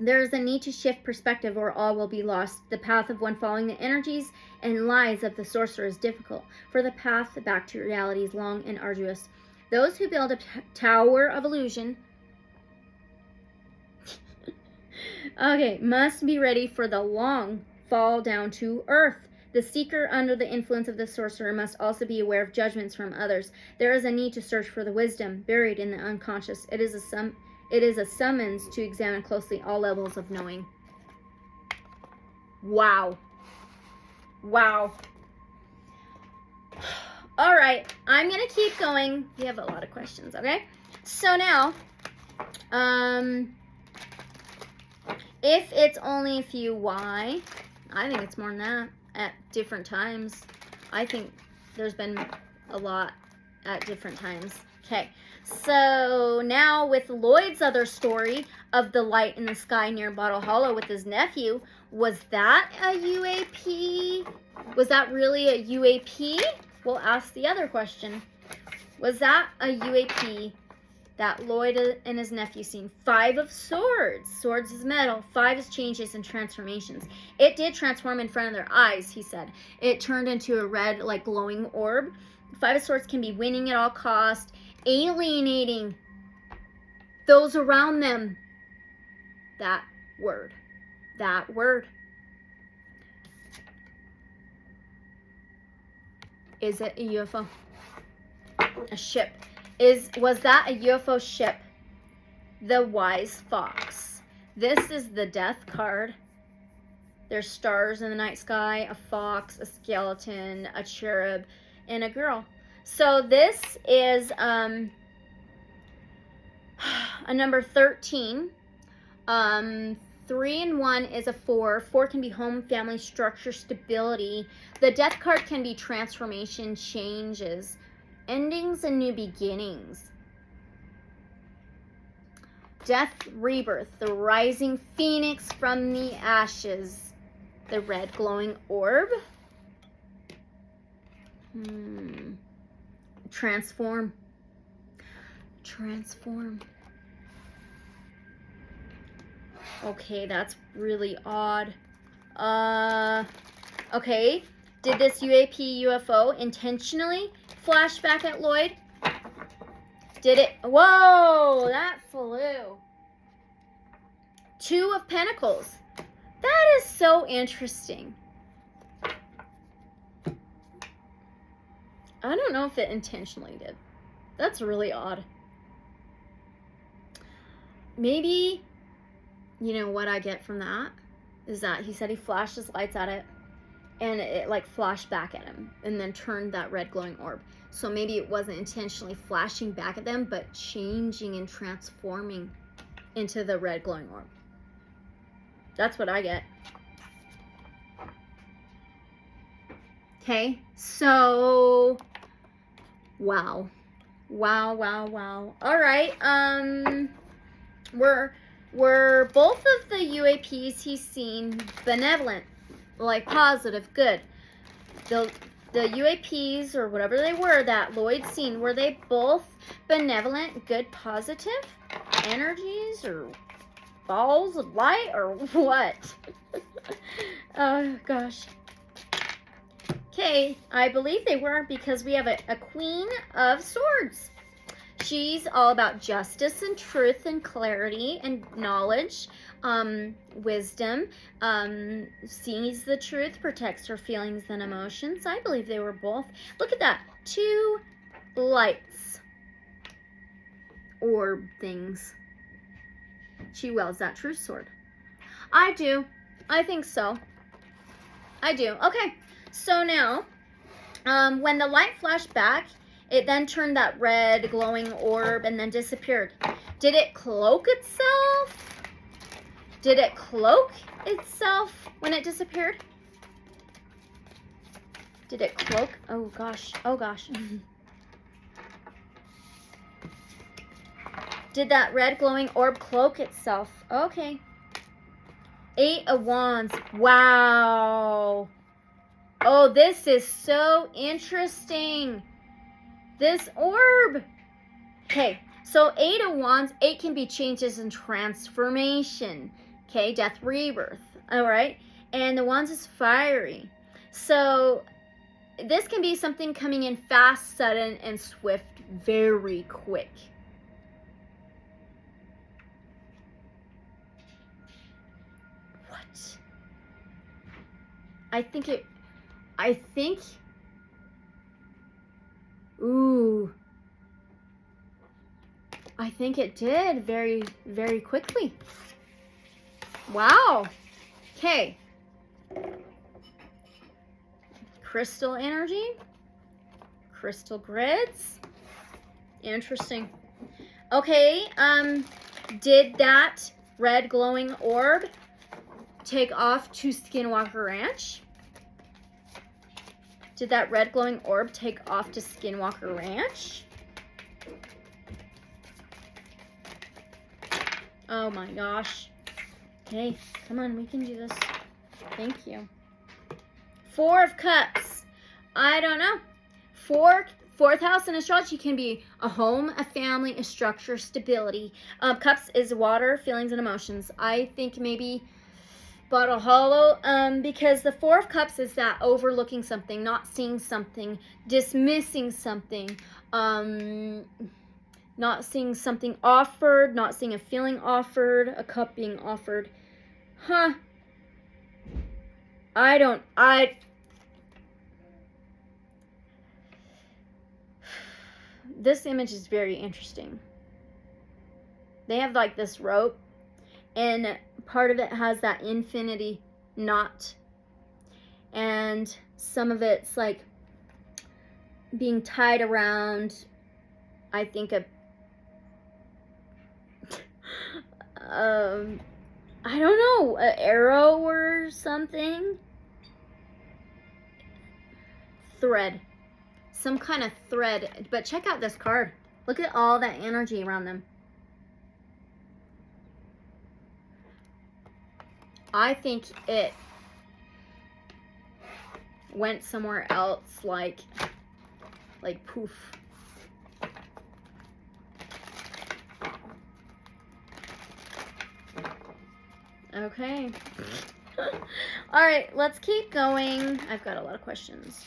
Speaker 1: There is a need to shift perspective or all will be lost. The path of one following the energies and lies of the sorcerer is difficult, for the path back to reality is long and arduous. Those who build a tower of illusion must be ready for the long fall down to earth. The seeker under the influence of the sorcerer must also be aware of judgments from others. There is a need to search for the wisdom buried in the unconscious. It is a summons to examine closely all levels of knowing. Wow. Wow. All right, I'm going to keep going. We have a lot of questions, okay? So now, if it's only a few, why? I think it's more than that at different times. I think there's been a lot at different times. Okay, so now with Lloyd's other story of the light in the sky near Bottle Hollow with his nephew, was that a UAP? Was that really a UAP? We'll ask the other question. Was that a UAP that Lloyd and his nephew seen? 5 of Swords. Swords is metal. 5 is changes and transformations. It did transform in front of their eyes, he said. It turned into a red, like, glowing orb. 5 of Swords can be winning at all cost, alienating those around them. That word. That word. Is it a UFO? A ship. Was that a UFO ship? The Wise Fox. This is the Death card. There's stars in the night sky, a fox, a skeleton, a cherub, and a girl. So this is a number 13. 3 and 1 is a 4. 4 can be home, family, structure, stability. The Death card can be transformation, changes, endings, and new beginnings. Death, rebirth, the rising phoenix from the ashes. The red glowing orb. Transform. Transform. Okay, that's really odd. Okay. Did this UAP UFO intentionally flash back at Lloyd? Did it? Whoa, that flew. 2 of Pentacles. That is so interesting. I don't know if it intentionally did. That's really odd. Maybe, you know what I get from that is that he said he flashed his lights at it and it like flashed back at him and then turned that red glowing orb. So maybe it wasn't intentionally flashing back at them, but changing and transforming into the red glowing orb. That's what I get. Okay, so wow. Wow, wow, wow. All right, were both of the UAPs he's seen benevolent, like positive, good? The UAPs or whatever they were that Lloyd's seen, were they both benevolent, good, positive energies or balls of light or what? Oh gosh. Okay, I believe they were because we have a Queen of Swords. She's all about justice and truth and clarity and knowledge, wisdom, sees the truth, protects her feelings and emotions. I believe they were both. Look at that. 2 lights. Orb things. She wields that true sword. I do. I think so. I do. Okay. So now, when the light flashed back, it then turned that red glowing orb and then disappeared. Did it cloak itself? Did it cloak itself when it disappeared? Did it cloak? Oh gosh. Oh gosh. Did that red glowing orb cloak itself? Okay. 8 of Wands. Wow. Oh, this is so interesting. This orb. Okay, so 8 of Wands, 8 can be changes and transformation. Okay, death, rebirth. All right, and the Wands is fiery. So this can be something coming in fast, sudden, and swift, very quick. What? Ooh. I think it did very, very quickly. Wow. Okay. Crystal energy. Crystal grids. Interesting. Okay. Did that red glowing orb take off to Skinwalker Ranch? Did that red glowing orb take off to Skinwalker Ranch? Oh my gosh. Okay, come on, we can do this. Thank you. 4 of Cups. I don't know. Fourth house in astrology can be a home, a family, a structure, stability. Cups is water, feelings, and emotions. I think maybe Bottle Hollow, because the 4 of Cups is that overlooking something, not seeing something, dismissing something, Not seeing something offered, not seeing a feeling offered, a cup being offered. Huh. This image is very interesting. They have like this rope, and part of it has that infinity knot, and some of it's like being tied around, I think, I don't know, an arrow or something. Thread. Some kind of thread. But check out this card. Look at all that energy around them. I think it went somewhere else, like poof. Okay. All right, let's keep going. I've got a lot of questions.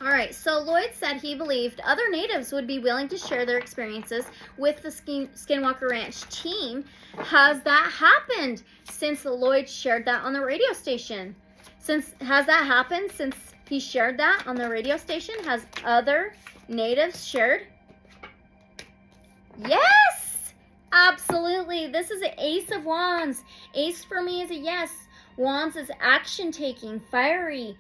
Speaker 1: All right, so Lloyd said he believed other natives would be willing to share their experiences with the Skinwalker Ranch team. Has that happened since Lloyd shared that on the radio station? Has that happened since he shared that on the radio station? Has other natives shared? Yes! Absolutely. This is an Ace of Wands. Ace for me is a yes. Wands is action-taking, fiery,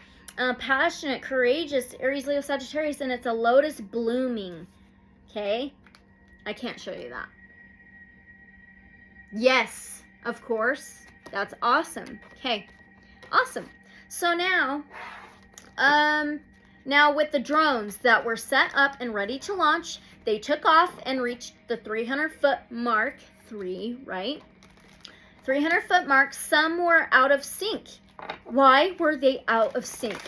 Speaker 1: passionate, courageous, Aries, Leo, Sagittarius, and it's a lotus blooming. Okay? I can't show you that. Yes, of course. That's awesome. Okay. Awesome. So now with the drones that were set up and ready to launch, they took off and reached the 300-foot mark. 3, right? 300-foot mark. Some were out of sync. Why were they out of sync?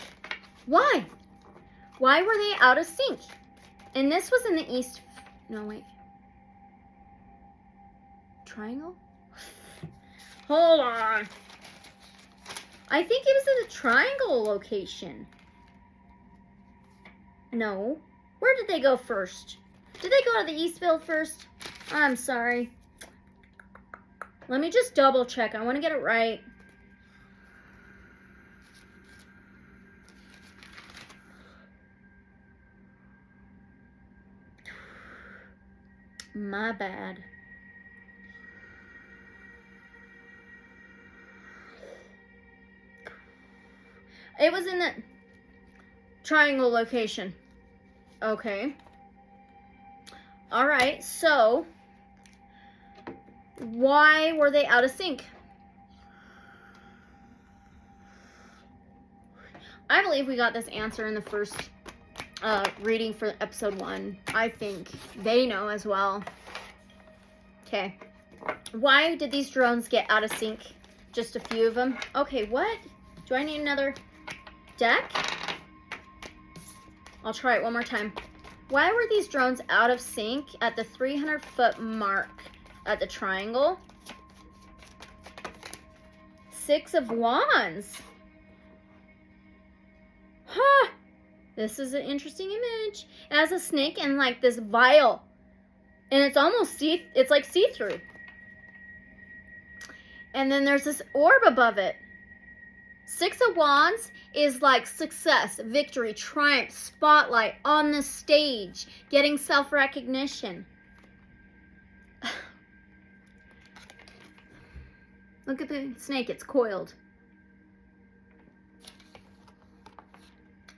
Speaker 1: Why? Why were they out of sync? And this was in the east. No, wait. Triangle? Hold on. I think it was in the triangle location. No. Where did they go first? Did they go to the Eastville first? I'm sorry. Let me just double check. I want to get it right. My bad. It was in the triangle location. Okay. All right, so why were they out of sync? I believe we got this answer in the first reading for episode 1. I think they know as well. Okay. Why did these drones get out of sync? Just a few of them. Okay, what? Do I need another deck? I'll try it one more time. Why were these drones out of sync at the 300-foot mark at the triangle? 6 of Wands. Huh. This is an interesting image. It has a snake and like this vial. And it's almost it's like see-through. And then there's this orb above it. 6 of Wands is like success, victory, triumph, spotlight on the stage, getting self-recognition. Look at the snake, it's coiled.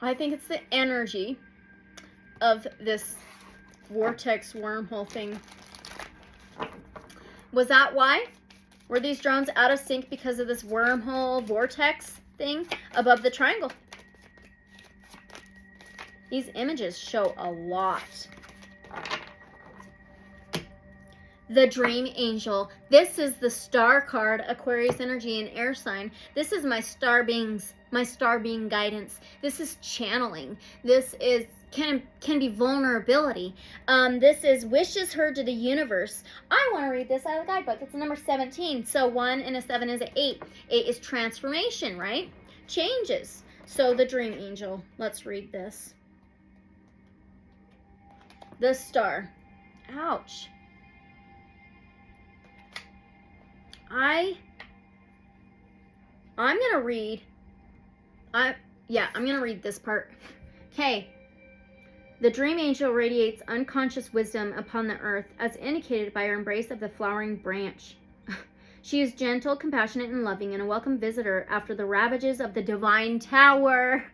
Speaker 1: I think it's the energy of this vortex wormhole thing. Was that why? Were these drones out of sync because of this wormhole vortex thing above the triangle? These images show a lot. The Dream Angel. This is the star card, Aquarius energy and air sign. This is my star being guidance. This is channeling. This is can be vulnerability. This is wishes heard to the universe. I want to read this out of the guidebook. It's number 17. So 1 and a 7 is an 8. 8 is transformation, right? Changes. So the Dream Angel. Let's read this. the Star. Ouch. I'm gonna read. I'm gonna read this part. Okay. The dream angel radiates unconscious wisdom upon the earth, as indicated by her embrace of the flowering branch. She is gentle, compassionate, and loving, and a welcome visitor after the ravages of the divine tower.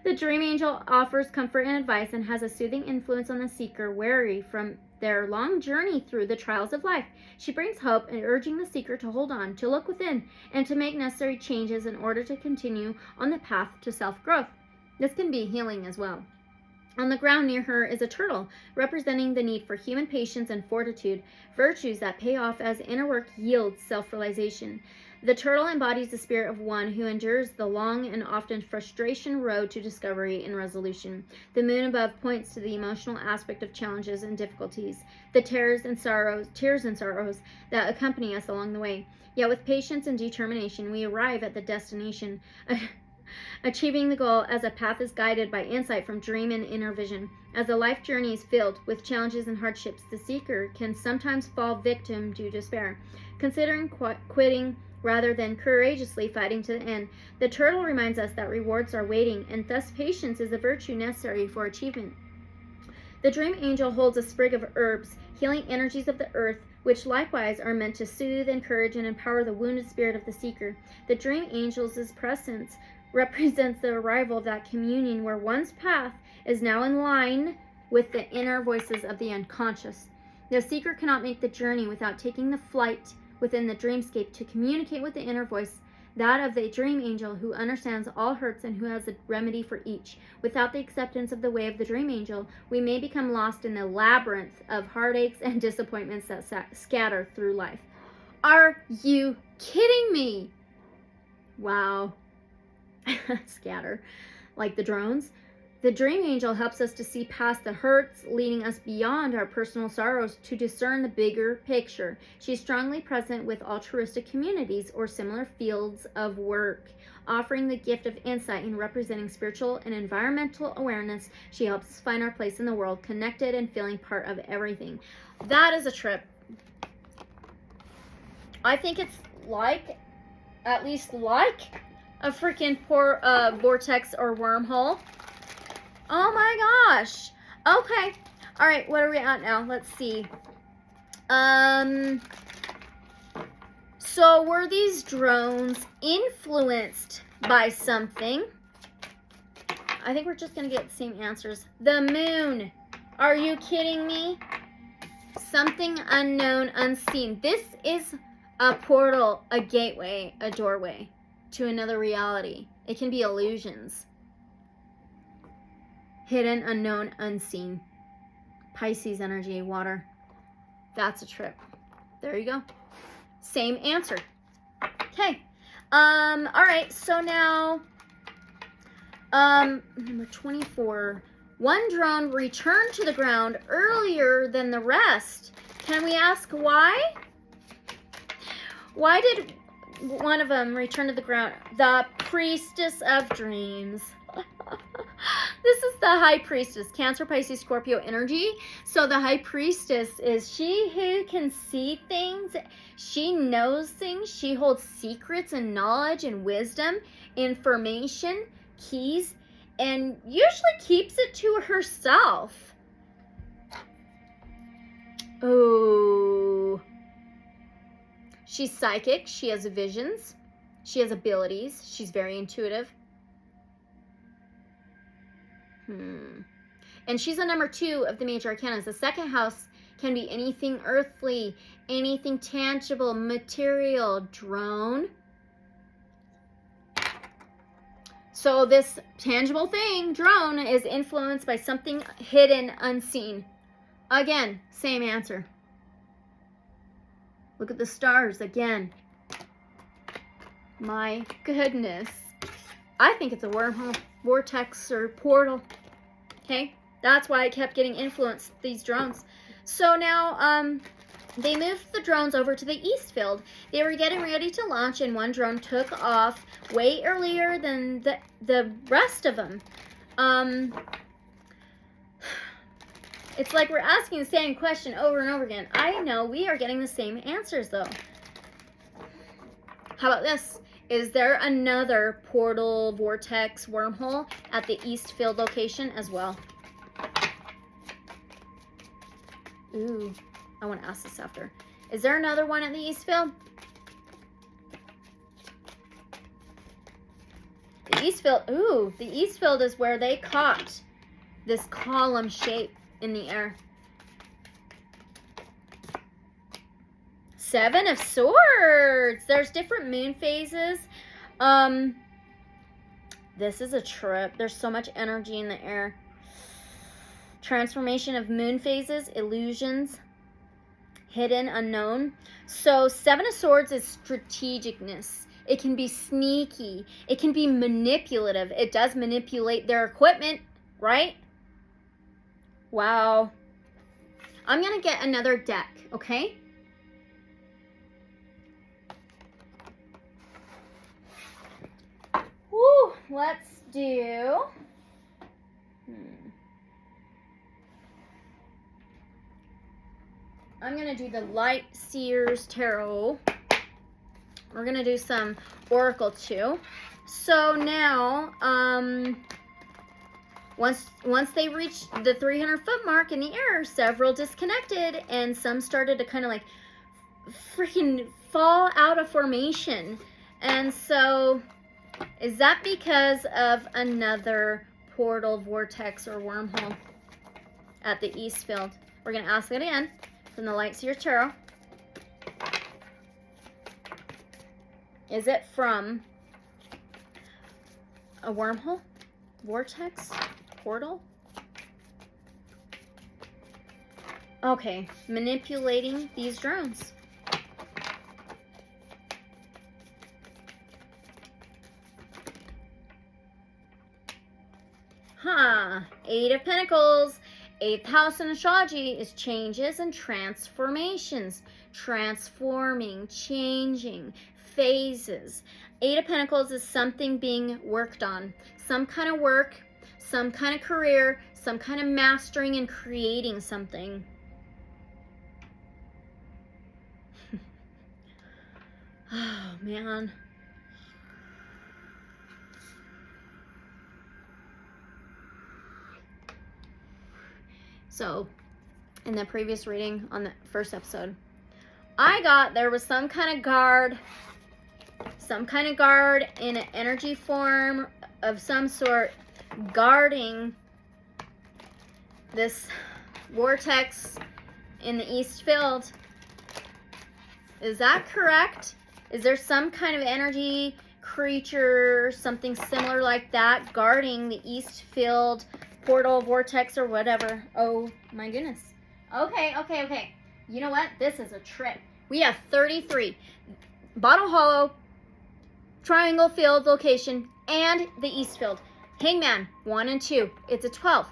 Speaker 1: The dream angel offers comfort and advice and has a soothing influence on the seeker, weary from their long journey through the trials of life. She brings hope, and urging the seeker to hold on, to look within, and to make necessary changes in order to continue on the path to self-growth. This can be healing as well. On the ground near her is a turtle, representing the need for human patience and fortitude, virtues that pay off as inner work yields self-realization. The turtle embodies the spirit of one who endures the long and often frustration road to discovery and resolution. The moon above points to the emotional aspect of challenges and difficulties, the tears and sorrows that accompany us along the way. Yet with patience and determination, we arrive at the destination, achieving the goal as a path is guided by insight from dream and inner vision. As a life journey is filled with challenges and hardships, the seeker can sometimes fall victim to despair. Considering quitting rather than courageously fighting to the end, the turtle reminds us that rewards are waiting, and thus patience is a virtue necessary for achievement. The dream angel holds a sprig of herbs, healing energies of the earth, which likewise are meant to soothe, encourage, and empower the wounded spirit of the seeker. The dream angel's presence represents the arrival of that communion where one's path is now in line with the inner voices of the unconscious. The seeker cannot make the journey without taking the flight within the dreamscape to communicate with the inner voice, that of the dream angel who understands all hurts and who has a remedy for each. Without the acceptance of the way of the dream angel, we may become lost in the labyrinth of heartaches and disappointments that scatter through life. Are you kidding me? Wow. Scatter. Like the drones. The dream angel helps us to see past the hurts, leading us beyond our personal sorrows to discern the bigger picture. She's strongly present with altruistic communities or similar fields of work, offering the gift of insight and representing spiritual and environmental awareness. She helps us find our place in the world, connected and feeling part of everything. That is a trip. I think it's like, at least like, a freaking poor vortex or wormhole. Oh my gosh. Okay. All right, what are we at now? Let's see. So were these drones influenced by something? I think we're just going to get the same answers. The moon. Are you kidding me? Something unknown, unseen. This is a portal, a gateway, a doorway to another reality. It can be illusions. Hidden, unknown, unseen. Pisces energy, water. That's a trip. There you go. Same answer. Okay. All right. So now, number 24. One drone returned to the ground earlier than the rest. Can we ask why? Why did one of them return to the ground? The priestess of dreams. This is the high priestess, Cancer, Pisces, Scorpio energy. So the high priestess is she who can see things. She knows things. She holds secrets and knowledge and wisdom, information, keys, and usually keeps it to herself. Oh. She's psychic. She has visions. She has abilities. She's very intuitive. And she's a number 2 of the major arcana. The second house can be anything earthly, anything tangible, material, drone. So this tangible thing, drone, is influenced by something hidden, unseen. Again, same answer. Look at the stars again. My goodness. I think it's a wormhole, vortex, or portal. Okay? That's why I kept getting influenced, these drones. So now, they moved the drones over to the east field. They were getting ready to launch, and one drone took off way earlier than the rest of them. It's like we're asking the same question over and over again. I know we are getting the same answers, though. How about this? Is there another portal, vortex, wormhole at the East Field location as well? Ooh, I want to ask this after. Is there another one at the East Field? The East Field, ooh, the East Field is where they caught this column shape in the air. 7 of Swords. There's different moon phases. This is a trip. There's so much energy in the air. Transformation of moon phases, illusions, hidden, unknown. So 7 of Swords is strategicness. It can be sneaky. It can be manipulative. It does manipulate their equipment, right? Wow. I'm going to get another deck, okay? Woo, let's do... I'm going to do the Lightseers Tarot. We're going to do some Oracle too. So now, once they reached the 300-foot mark in the air, several disconnected and some started to kind of like freaking fall out of formation. And so, is that because of another portal, vortex, or wormhole at the East Field? We're going to ask it again from the Lightseers Tarot. Is it from a wormhole, vortex, portal? Okay, manipulating these drones. Huh, 8 of Pentacles. 8th house in astrology is changes and transformations. Transforming, changing, phases. 8 of Pentacles is something being worked on. Some kind of work, some kind of career, some kind of mastering and creating something. Oh, man. So, in the previous reading on the first episode, I got there was some kind of guard in an energy form of some sort guarding this vortex in the East Field. Is that correct? Is there some kind of energy creature, something similar like that, guarding the East Field portal, vortex, or whatever? Oh my goodness. Okay. You know what? This is a trip. We have 33. Bottle Hollow, Triangle Field location, and the East Field. Hangman, 1 and 2. It's a 12.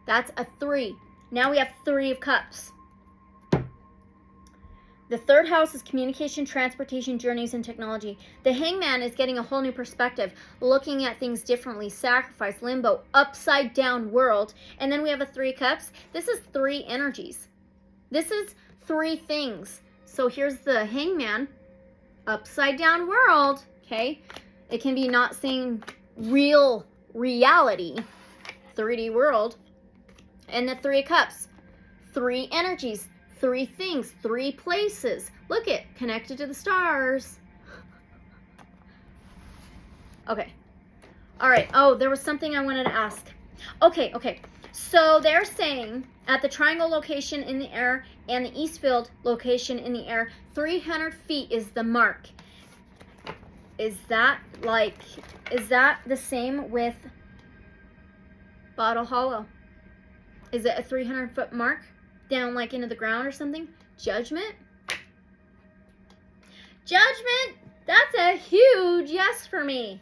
Speaker 1: That's a 3. Now we have 3 of Cups. The 3rd house is communication, transportation, journeys, and technology. The Hangman is getting a whole new perspective, looking at things differently. Sacrifice, limbo, upside down world. And then we have a 3 of Cups. This is 3 energies. This is 3 things. So here's the Hangman, upside down world. Okay, it can be not seeing real reality, 3D world. And the 3 of Cups, 3 energies. 3 things, 3 places. Look it, connected to the stars. Okay. All right. Oh, there was something I wanted to ask. Okay. So they're saying at the triangle location in the air and the East Field location in the air, 300 feet is the mark. Is that the same with Bottle Hollow? Is it a 300-foot mark? Down like into the ground or something? Judgment? Judgment? That's a huge yes for me.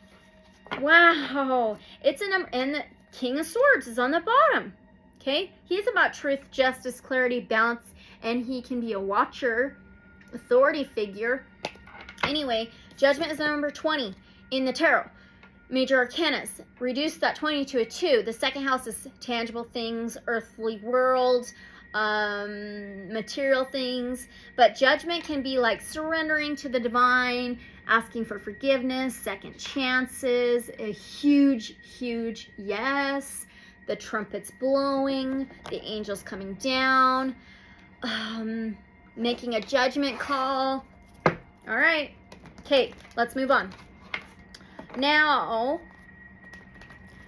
Speaker 1: Wow. It's a number, and the King of Swords is on the bottom. Okay? He's about truth, justice, clarity, balance, and he can be a watcher, authority figure. Anyway, Judgment is the number 20 in the tarot. major arcanas. Reduce that 20 to a 2. The second house is tangible things, earthly world, material things. But judgment can be like surrendering to the divine, asking for forgiveness, second chances, a huge, huge yes. The trumpets blowing, the angels coming down, making a judgment call. All right. Okay, let's move on. Now,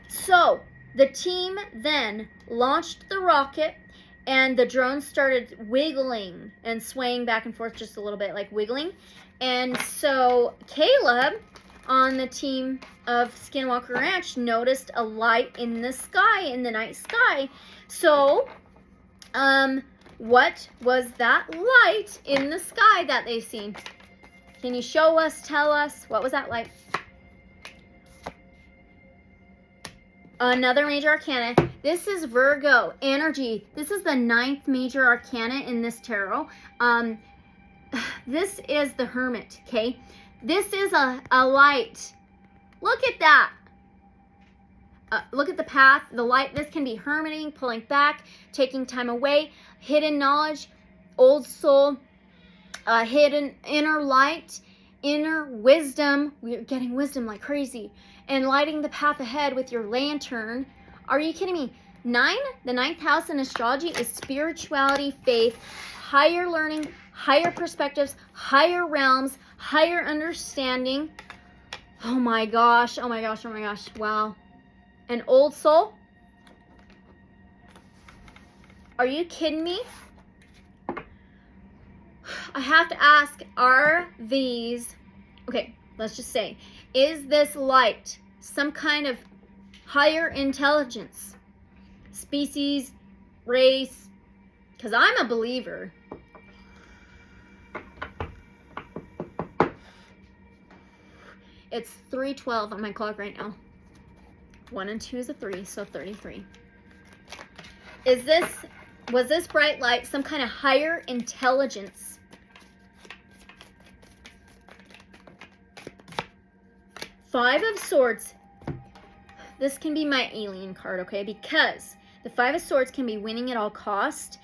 Speaker 1: so the team then launched the rocket, and the drone started wiggling and swaying back and forth just a little bit, like wiggling. And so Caleb on the team of Skinwalker Ranch noticed a light in the sky, in the night sky. So, what was that light in the sky that they've seen? Can you show us, tell us, what was that light? Another major arcana. This is Virgo energy. This is the 9th major arcana in this tarot. This is the Hermit, okay? This is a light. Look at that. Look at the path, the light. This can be hermiting, pulling back, taking time away, hidden knowledge, old soul, hidden inner light, inner wisdom. We're getting wisdom like crazy. And lighting the path ahead with your lantern. Are you kidding me? 9, the 9th house in astrology is spirituality, faith, higher learning, higher perspectives, higher realms, higher understanding. Oh my gosh, oh my gosh, oh my gosh. Wow. An old soul? Are you kidding me? I have to ask, are these, okay, let's just say, is this light some kind of higher intelligence, species, race? Because I'm a believer. It's 3:12 on my clock right now. 1 and 2 is a 3, so 33. Was this bright light some kind of higher intelligence? Five of Swords. This can be my alien card, okay? Because the Five of Swords can be winning at all cost,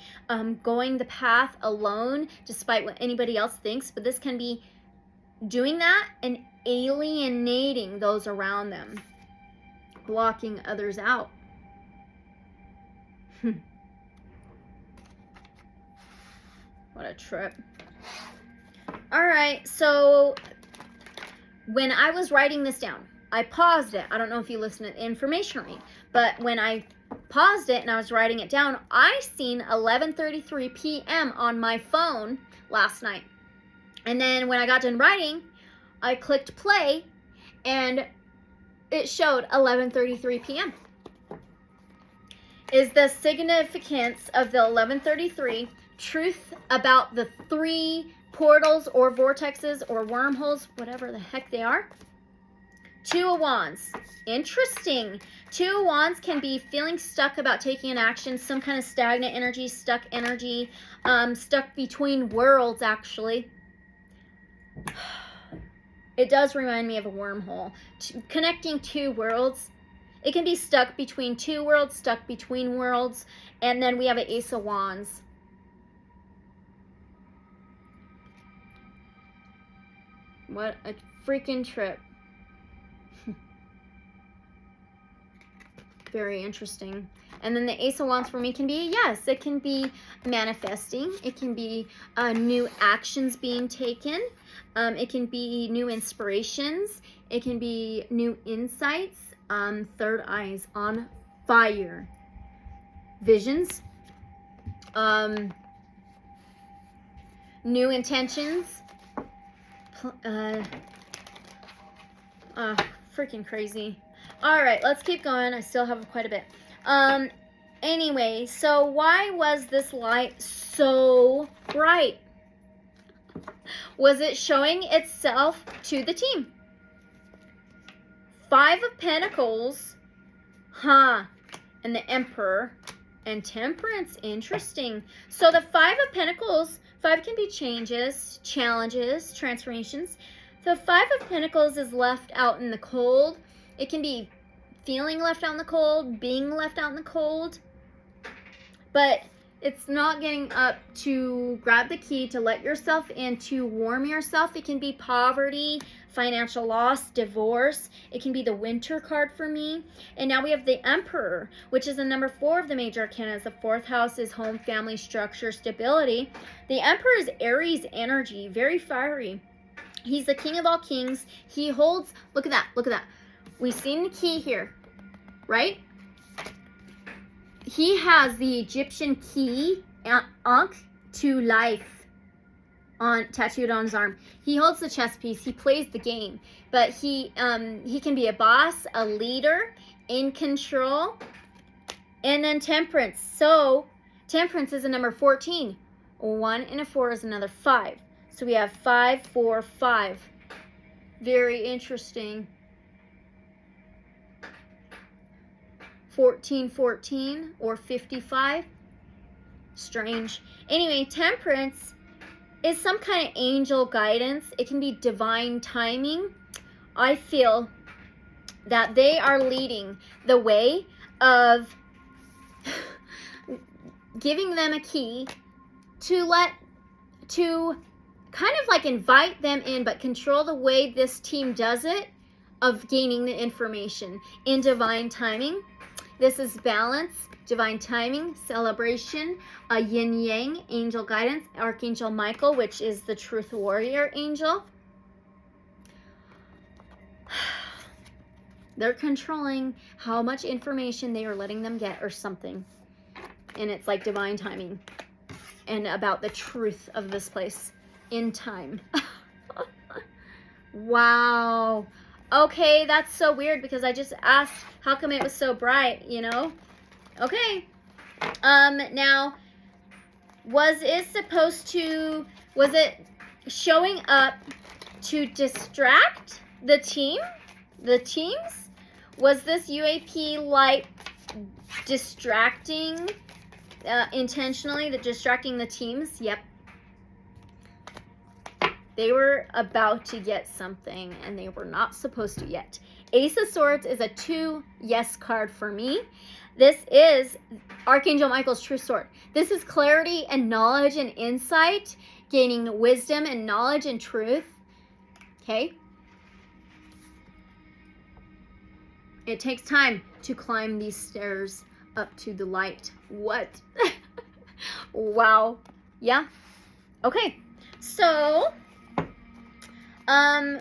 Speaker 1: going the path alone, despite what anybody else thinks. But this can be doing that and alienating those around them, blocking others out. What a trip. All right, so when I was writing this down, I paused it. I don't know if you listen to the information read, but when I paused it and I was writing it down, I seen 11:33 p.m. on my phone last night. And then when I got done writing, I clicked play and it showed 11:33 p.m. Is the significance of the 11:33 truth about the 3 portals or vortexes or wormholes, whatever the heck they are? 2 of Wands. Interesting. 2 of Wands can be feeling stuck about taking an action, some kind of stagnant energy, stuck between worlds, actually. It does remind me of a wormhole. Connecting 2 worlds. It can be stuck between 2 worlds, stuck between worlds. And then we have an Ace of Wands. What a freaking trip. Very interesting. And then the Ace of Wands for me can be, yes, it can be manifesting. It can be new actions being taken. It can be new inspirations. It can be new insights. Third eyes on fire. Visions. New intentions. Freaking crazy. All right, let's keep going. I still have quite a bit. Anyway, so why was this light so bright? Was it showing itself to the team? 5 of Pentacles, and the Emperor, and Temperance. Interesting. So the 5 of Pentacles, 5 can be changes, challenges, transformations. The 5 of Pentacles is left out in the cold, It can be feeling left out in the cold, being left out in the cold, but it's not getting up to grab the key, to let yourself in, to warm yourself. It can be poverty, financial loss, divorce. It can be the Winter card for me. And now we have the Emperor, which is the number 4 of the major arcana. The 4th house is home, family, structure, stability. The Emperor is Aries energy, very fiery. He's the king of all kings. He holds, look at that, look at that. We've seen the key here, right? He has the Egyptian key, Ankh, to life, tattooed on his arm. He holds the chess piece. He plays the game, but he can be a boss, a leader, in control. And then Temperance. So Temperance is a number 14. 1 and a 4 is another 5. So we have 5, 4, 5. Very interesting. 14, 14, or 55. Strange. Anyway, Temperance is some kind of angel guidance. It can be divine timing. I feel that they are leading the way of giving them a key to kind of like invite them in, but control the way this team does it, of gaining the information in divine timing. This is balance, divine timing, celebration, a yin yang, angel guidance, Archangel Michael, which is the truth warrior angel. They're controlling how much information they are letting them get or something. And it's like divine timing and about the truth of this place in time. Wow. Okay, that's so weird because I just asked how come it was so bright, you know? Okay. Now, was it showing up to distract the teams? Was this UAP light distracting intentionally, distracting the teams? Yep. They were about to get something, and they were not supposed to yet. Ace of Swords is a 2 yes card for me. This is Archangel Michael's true sword. This is clarity and knowledge and insight, gaining wisdom and knowledge and truth. Okay? It takes time to climb these stairs up to the light. What? Wow. Yeah? Okay. So,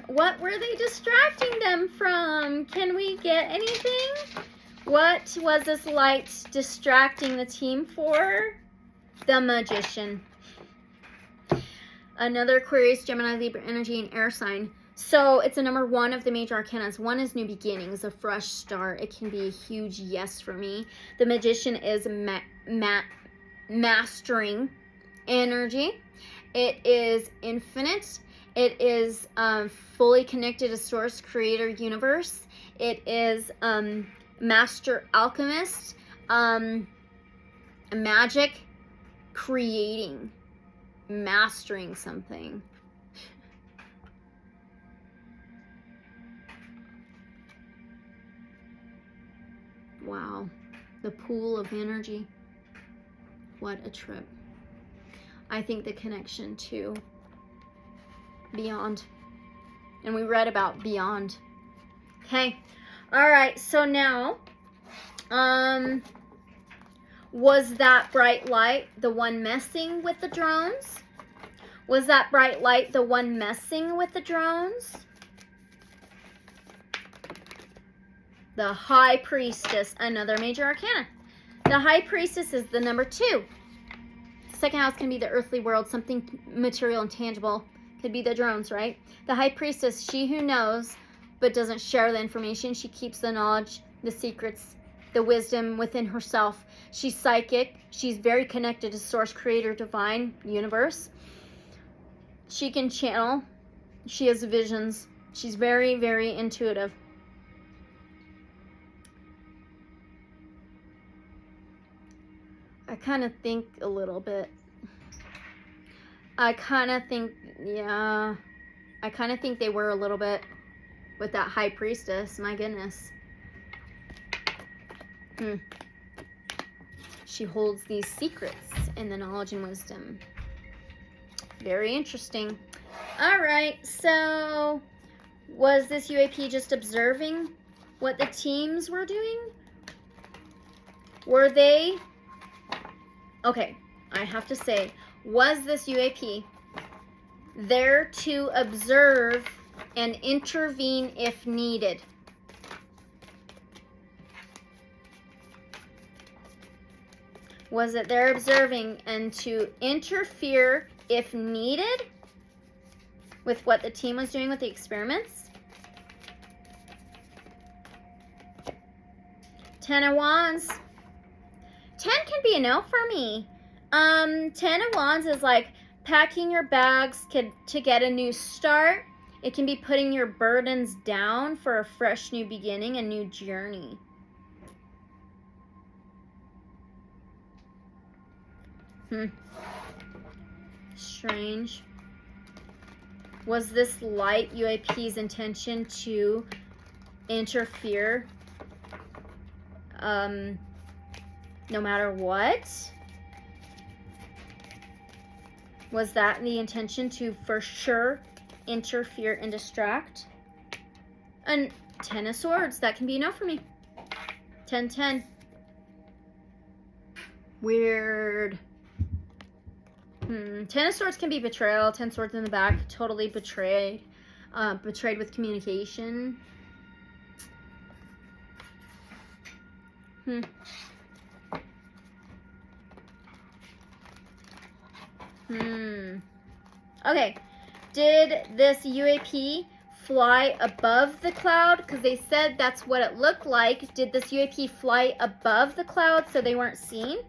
Speaker 1: what were they distracting them from? Can we get anything? What was this light distracting the team for? The Magician. Another Aquarius, Gemini, Libra energy, and air sign. So it's a number 1 of the major arcanas. 1 is new beginnings, a fresh start. It can be a huge yes for me. The Magician is mastering energy. It is infinite. It is fully connected to source, creator, universe. It is master alchemist, magic, creating, mastering something. Wow, the pool of energy. What a trip. I think the connection to beyond. And we read about beyond. Okay. All right. So now, was that bright light the one messing with the drones? Was that bright light the one messing with the drones? The High Priestess, another major arcana. The High Priestess is the number 2. The second house can be the earthly world, something material and tangible. Could be the drones, right? The High Priestess, she who knows but doesn't share the information. She keeps the knowledge, the secrets, the wisdom within herself. She's psychic. She's very connected to source, creator, divine, universe. She can channel. She has visions. She's very, very intuitive. I kind of think a little bit. I kind of think, yeah. I kind of think they were a little bit with that high priestess. My goodness. She holds these secrets in the knowledge and wisdom. Very interesting. All right, so was this UAP just observing what the teams were doing? Were they... Okay, I have to say, was this UAP there to observe and intervene if needed? Was it there observing and to interfere if needed with what the team was doing with the experiments? 10 of Wands. 10 can be a no for me. 10 of Wands is like packing your bags to get a new start. It can be putting your burdens down for a fresh new beginning, a new journey. Strange. Was this light UAP's intention to interfere no matter what? Was that the intention, to for sure interfere and distract? And 10 of Swords, that can be a no for me. 10-10. Weird. 10 of Swords can be betrayal. 10 Swords in the back, totally betrayed. Betrayed with communication. Okay. Did this UAP fly above the cloud? Because they said that's what it looked like. Did this UAP fly above the cloud so they weren't seen?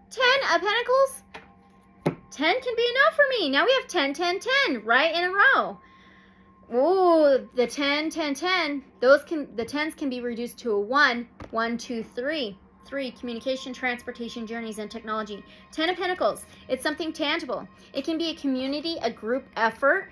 Speaker 1: 10 of Pentacles. 10 can be a no for me. Now we have 10, 10, 10 right in a row. Ooh, the 10, 10, 10. The 10s can be reduced to a 1. 1, 2, 3. 3, communication, transportation, journeys, and technology. 10 of Pentacles. It's something tangible. It can be a community, a group effort.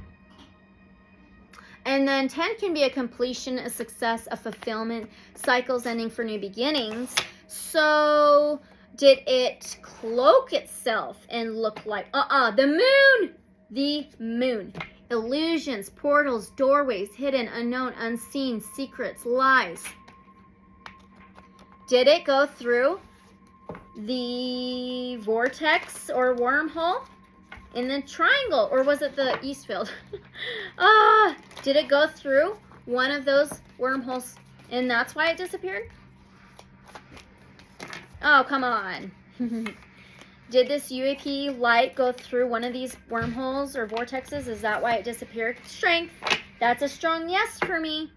Speaker 1: And then 10 can be a completion, a success, a fulfillment, cycles ending for new beginnings. So did it cloak itself and look like, the moon? The moon. Illusions, portals, doorways, hidden, unknown, unseen, secrets, lies. Did it go through the vortex or wormhole in the triangle? Or was it the east field? Did it go through one of those wormholes and that's why it disappeared? Oh, come on. Did this UAP light go through one of these wormholes or vortexes? Is that why it disappeared? Strength. That's a strong yes for me.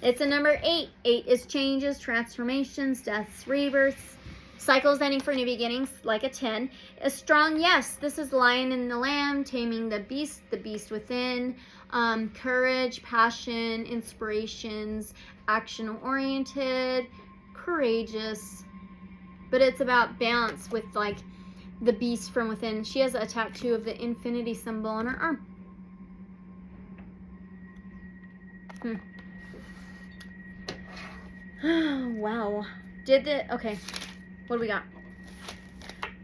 Speaker 1: It's a number 8. 8 is changes, transformations, deaths, rebirths, cycles ending for new beginnings, like a 10. A strong yes. This is Lion and the Lamb, taming the beast within, courage, passion, inspirations, action-oriented, courageous. But it's about balance with like the beast from within. She has a tattoo of the infinity symbol on her arm. Wow. Okay. What do we got?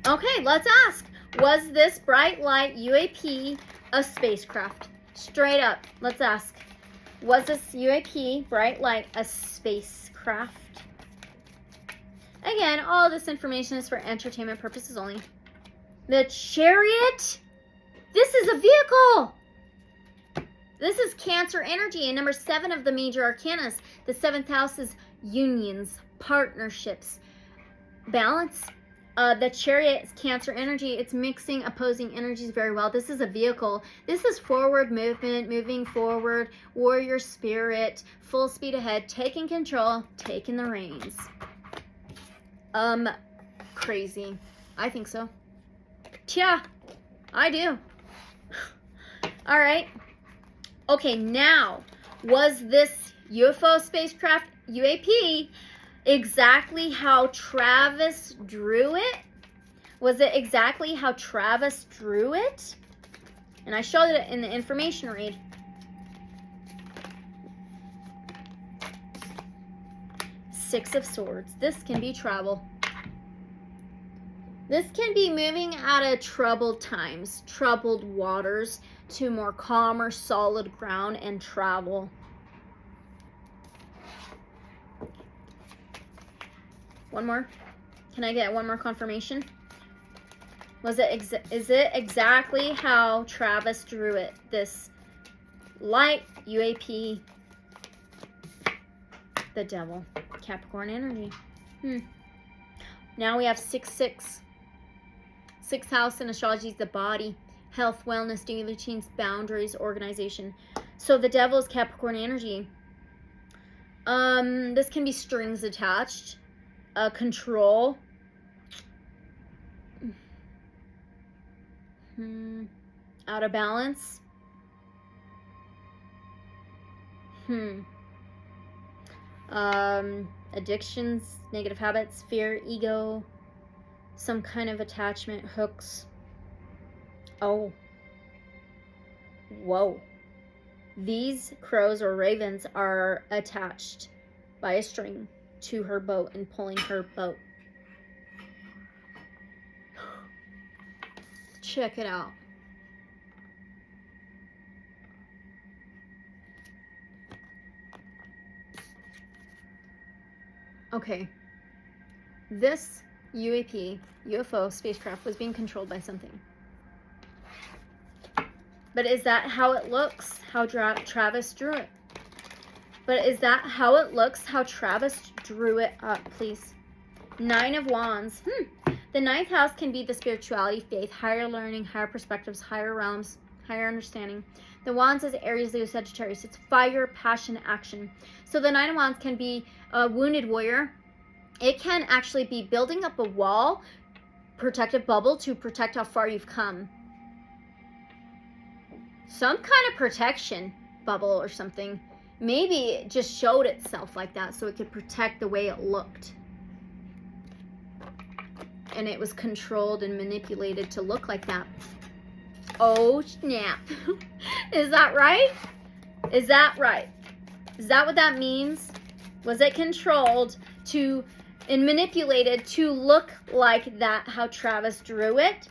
Speaker 1: Okay, let's ask. Was this bright light UAP a spacecraft? Straight up. Let's ask. Was this UAP bright light a spacecraft? Again, all this information is for entertainment purposes only. The Chariot? This is a vehicle! This is Cancer energy, and number 7 of the major arcanas. The 7th house is unions, partnerships, balance. The Chariot is Cancer energy. It's mixing opposing energies very well. This is a vehicle. This is forward movement, moving forward, warrior spirit, full speed ahead, taking control, taking the reins. Crazy. I think so. Yeah, I do. All right. Okay, now, was this UFO spacecraft UAP exactly how Travis drew it? Was it exactly how Travis drew it? And I showed it in the information read. Six of Swords. This can be travel. This can be moving out of troubled times, troubled waters, to more calmer, solid ground and travel. One more. Can I get one more confirmation? Is it exactly how Travis drew it? This light UAP, the devil, Capricorn energy. Now we have 6-6. Sixth house in astrology is the body, health, wellness, daily routines, boundaries, organization. So the devil is Capricorn energy. This can be strings attached, control. Out of balance. Addictions, negative habits, fear, ego, some kind of attachment, hooks. Oh. Whoa. These crows or ravens are attached by a string to her boat and pulling her boat. Check it out. Okay. This UAP, UFO, spacecraft was being controlled by something. But is that how it looks? How Travis drew it? But is that how it looks? How Travis drew it up, please? 9 of Wands. The 9th house can be the spirituality, faith, higher learning, higher perspectives, higher realms, higher understanding. The Wands is Aries, Leo, Sagittarius. It's fire, passion, action. So the 9 of Wands can be a wounded warrior. It can actually be building up a wall, protective bubble to protect how far you've come. Some kind of protection bubble or something. Maybe it just showed itself like that so it could protect the way it looked. And it was controlled and manipulated to look like that. Oh, snap. Is that right? Is that right? Is that what that means? Was it controlled to and manipulated to look like that, how Travis drew it?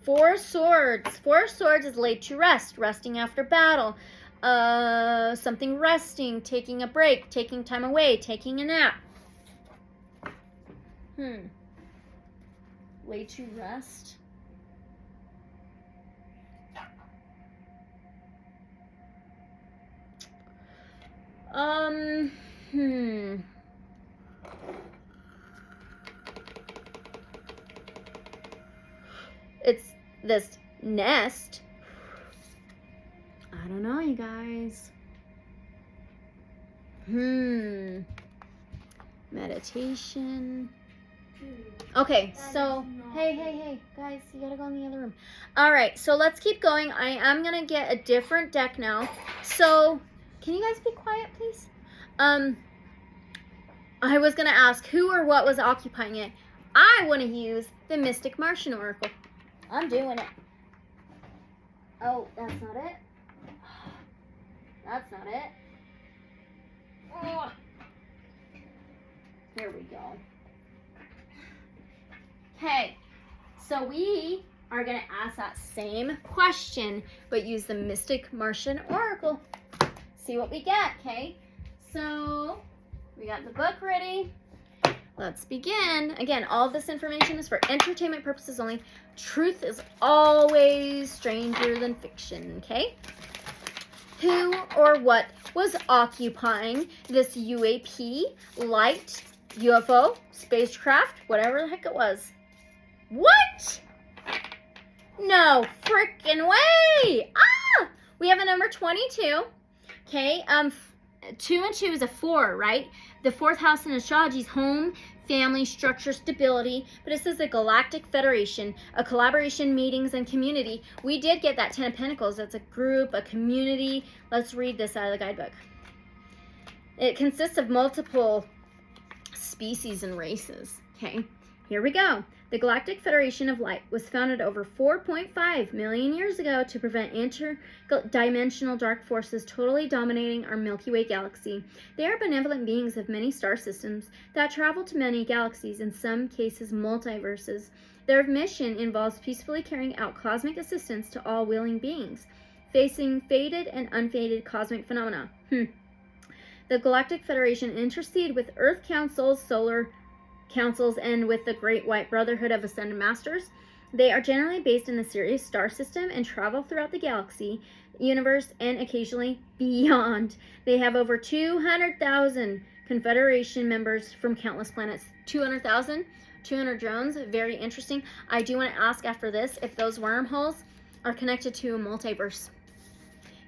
Speaker 1: 4 of Swords. 4 of Swords is laid to rest, resting after battle. Something resting, taking a break, taking time away, taking a nap. Laid to rest. It's this nest. I don't know, you guys. Meditation. Okay, so hey guys, you gotta go in the other room. All right, so let's keep going. I am gonna get a different deck now. So can you guys be quiet, please? I was gonna ask who or what was occupying it. I want to use the Mystic Martian Oracle. I'm doing it. Oh, that's not it. That's not it. Oh. Here we go. Okay, so we are going to ask that same question, but use the Mystic Martian Oracle. See what we get, okay? So, we got the book ready. Let's begin. Again, all of this information is for entertainment purposes only. Truth is always stranger than fiction, okay? Who or what was occupying this UAP, light, UFO, spacecraft, whatever the heck it was? What? No freaking way! Ah! We have a number 22. Okay, 2 and 2 is a 4, right? The 4th house in astrology is home, family, structure, stability. But it says the Galactic Federation, a collaboration, meetings, and community. We did get that 10 of Pentacles. That's a group, a community. Let's read this out of the guidebook. It consists of multiple species and races. Okay, here we go. The Galactic Federation of Light was founded over 4.5 million years ago to prevent interdimensional dark forces totally dominating our Milky Way galaxy. They are benevolent beings of many star systems that travel to many galaxies, in some cases multiverses. Their mission involves peacefully carrying out cosmic assistance to all willing beings, facing faded and unfaded cosmic phenomena. The Galactic Federation intercede with Earth Councils, solar councils, and with the Great White Brotherhood of Ascended Masters. They are generally based in the Sirius star system and travel throughout the galaxy, universe, and occasionally beyond. They have over 200,000 Confederation members from countless planets. 200,000? 200 drones? Very interesting. I do want to ask after this if those wormholes are connected to a multiverse.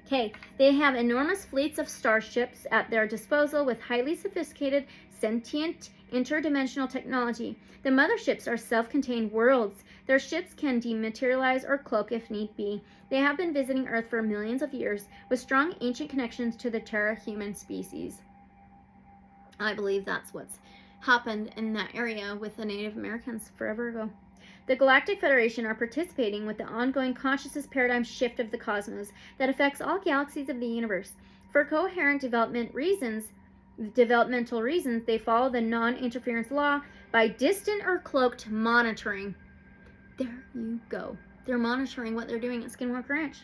Speaker 1: Okay, they have enormous fleets of starships at their disposal with highly sophisticated, sentient, interdimensional technology. The motherships are self-contained worlds. Their ships can dematerialize or cloak if need be. They have been visiting Earth for millions of years, with strong ancient connections to the Terra-human species. I believe that's what's happened in that area with the Native Americans forever ago. The Galactic Federation are participating with the ongoing consciousness paradigm shift of the cosmos that affects all galaxies of the universe. For coherent developmental reasons, they follow the non-interference law by distant or cloaked monitoring. There you go. They're monitoring what they're doing at Skinwalker Ranch.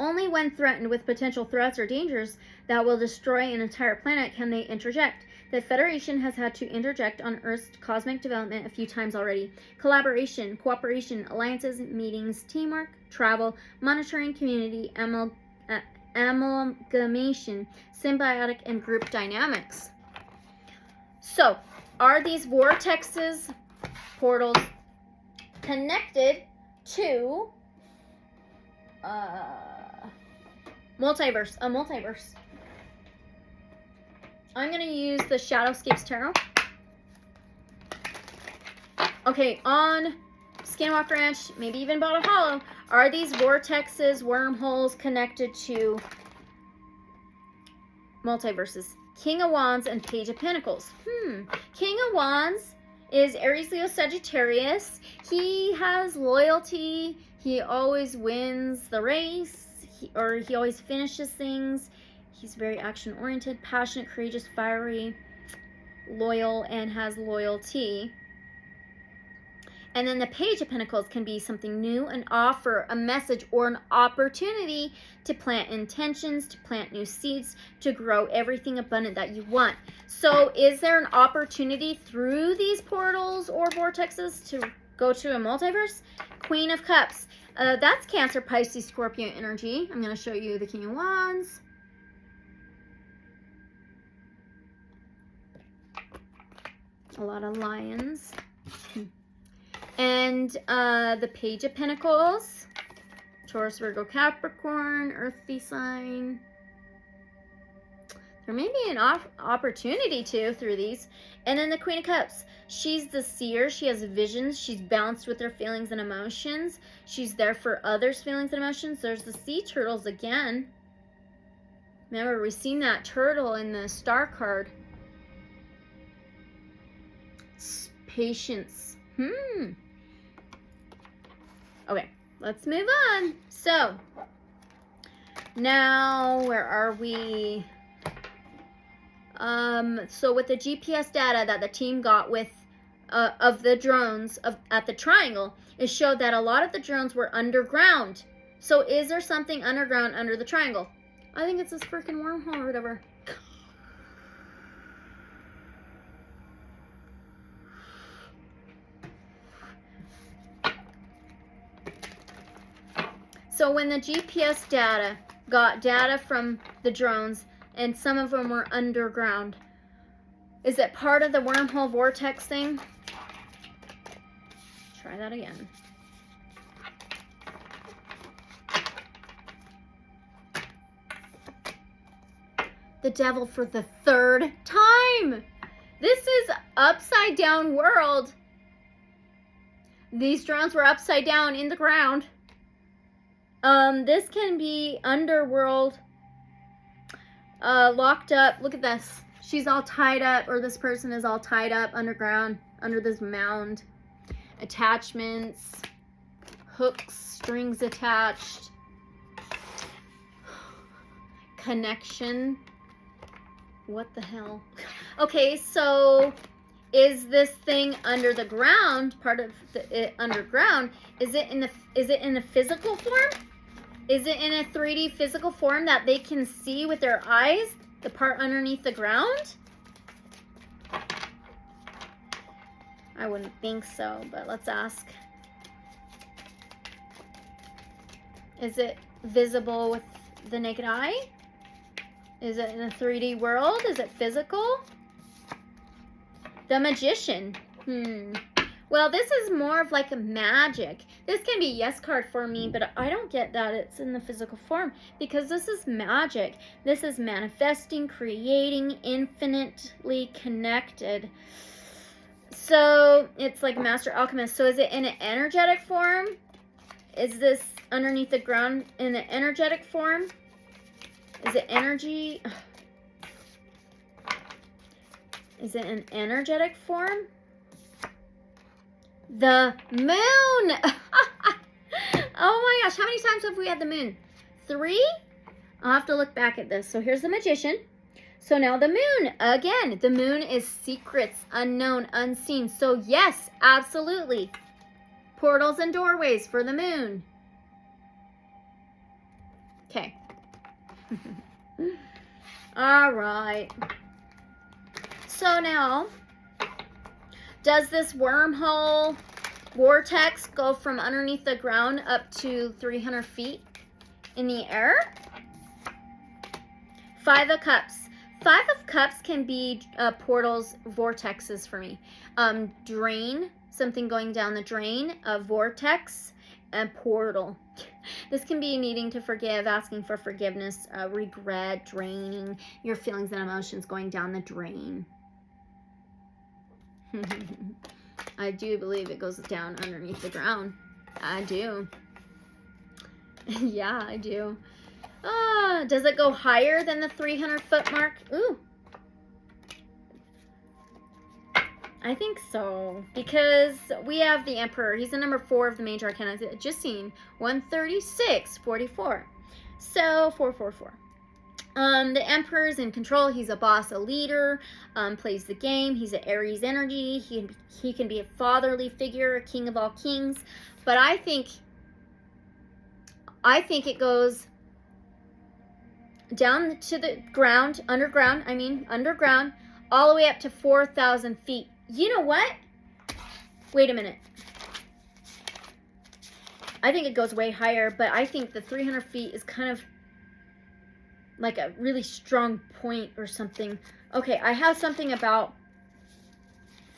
Speaker 1: Only when threatened with potential threats or dangers that will destroy an entire planet can they interject. The Federation has had to interject on Earth's cosmic development a few times already. Collaboration, cooperation, alliances, meetings, teamwork, travel, monitoring, community, amalgamation, symbiotic, and group dynamics. So, are these vortexes, portals, connected to multiverse? A multiverse. I'm going to use the Shadowscapes Tarot. Okay, on Skinwalker Ranch, maybe even Bottle Hollow, are these vortexes, wormholes connected to multiverses? King of Wands and Page of Pentacles. King of Wands is Aries, Leo, Sagittarius. He has loyalty. He always wins the race, he always finishes things. He's very action-oriented, passionate, courageous, fiery, loyal, and has loyalty. And then the Page of Pentacles can be something new, an offer, a message, or an opportunity to plant intentions, to plant new seeds, to grow everything abundant that you want. So is there an opportunity through these portals or vortexes to go to a multiverse? Queen of Cups. That's Cancer, Pisces, Scorpio energy. I'm going to show you the King of Wands. A lot of lions. And the Page of Pentacles. Taurus, Virgo, Capricorn, earthy sign. There may be an opportunity too through these. And then the Queen of Cups. She's the seer. She has visions. She's balanced with her feelings and emotions. She's there for others' feelings and emotions. There's the sea turtles again. Remember, we've seen that turtle in the star card. Patience. Okay, let's move on. So, now, where are we? So with the GPS data that the team got with of the drones at the triangle, it showed that a lot of the drones were underground. So is there something underground under the triangle? I think it's this freaking wormhole or whatever. So when the GPS data got data from the drones, and some of them were underground, is it part of the wormhole vortex thing? Try that again. The devil for the third time. This is upside down world. These drones were upside down in the ground. This can be underworld, locked up. Look at this. She's all tied up, or this person is all tied up underground under this mound. attachments, hooks, strings attached, connection. What the hell? Okay, so is this thing under the ground, part of it underground? Is it in a physical form? Is it in a 3D physical form that they can see with their eyes, the part underneath the ground? I wouldn't think so, but let's ask. Is it visible with the naked eye? Is it in a 3D world? Is it physical? The Magician. Well, this is more of like a magic. This can be a yes card for me, but I don't get that it's in the physical form because this is magic. This is manifesting, creating, infinitely connected. So it's like Master Alchemist. So is it in an energetic form? Is this underneath the ground in an energetic form? Is it energy? Is it an energetic form? The moon! Oh my gosh, how many times have we had the moon? 3? I'll have to look back at this. So here's the Magician. So now the moon. Again, the moon is secrets, unknown, unseen. So yes, absolutely. Portals and doorways for the moon. Okay. All right. So now, does this wormhole vortex go from underneath the ground up to 300 feet in the air? 5 of Cups. 5 of Cups can be portals, vortexes for me. Drain, something going down the drain, a vortex, and portal. This can be needing to forgive, asking for forgiveness, regret, draining your feelings and emotions going down the drain. I do believe it goes down underneath the ground. I do. Yeah, I do. Does it go higher than the 300-foot mark? Ooh. I think so. Because we have the Emperor. He's the number 4 of the major arcana. Just seen 136, 44. So 444. The Emperor is in control. He's a boss, a leader, plays the game. He's an Aries energy. He can be a fatherly figure, a king of all kings. But I think it goes down to the ground, underground, all the way up to 4,000 feet. You know what? Wait a minute. I think it goes way higher, but I think the 300 feet is kind of like a really strong point or something. Okay, I have something about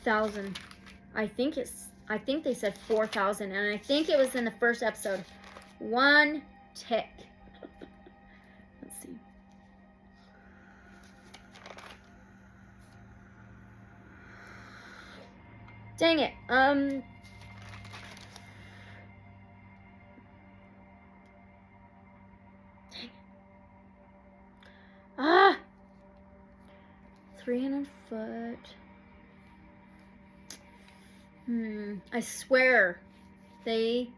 Speaker 1: 1,000. I think they said 4,000, and I think it was in the first episode. 1 tick. Let's see. Dang it. Dang it. 300 foot. I swear they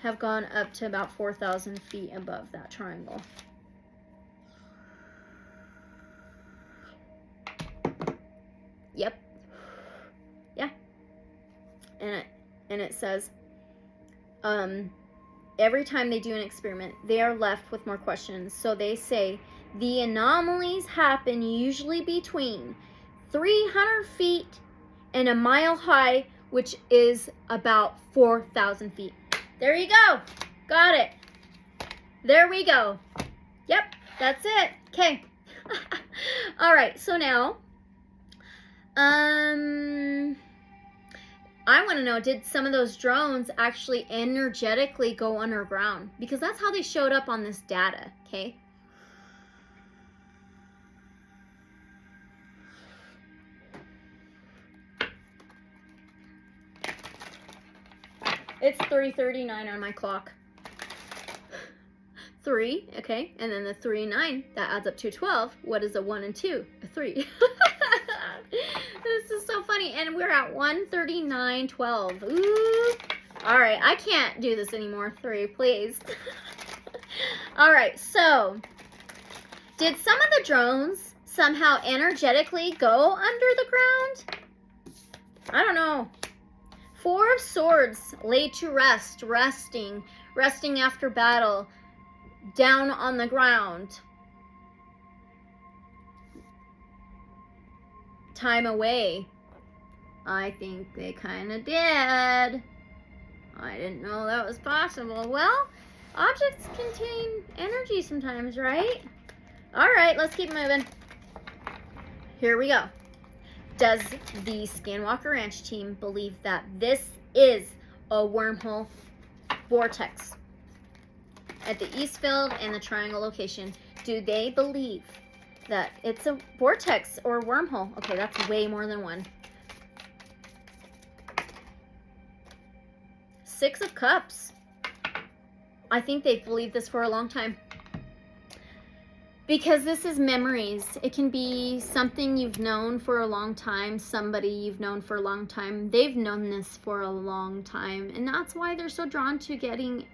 Speaker 1: have gone up to about 4,000 feet above that triangle. Yep. Yeah. And it says, every time they do an experiment, they are left with more questions. So they say the anomalies happen usually between 300 feet and a mile high, which is about 4,000 feet. There you go. Got it. There we go. Yep, that's it. Okay. All right, so now, I want to know, did some of those drones actually energetically go underground? Because that's how they showed up on this data, okay? It's 3:39 on my clock. 3, okay, and then the 3, 9, that adds up to 12. What is a 1 and 2? A 3. This is so fun. funny. And we're at 139.12. Ooh. All right. I can't do this anymore. 3, please. All right. So, did some of the drones somehow energetically go under the ground? I don't know. 4 of Swords, laid to rest, resting after battle, down on the ground. Time away. I think they kind of did. I didn't know that was possible. Well, objects contain energy sometimes, right? All right, let's keep moving. Here we go. Does the Skinwalker Ranch team believe that this is a wormhole vortex at the East Field and the Triangle location? Do they believe that it's a vortex or wormhole? Okay, that's way more than 1. 6 of Cups. I think they've believed this for a long time. Because this is memories. It can be something you've known for a long time, somebody you've known for a long time. They've known this for a long time, and that's why they're so drawn to getting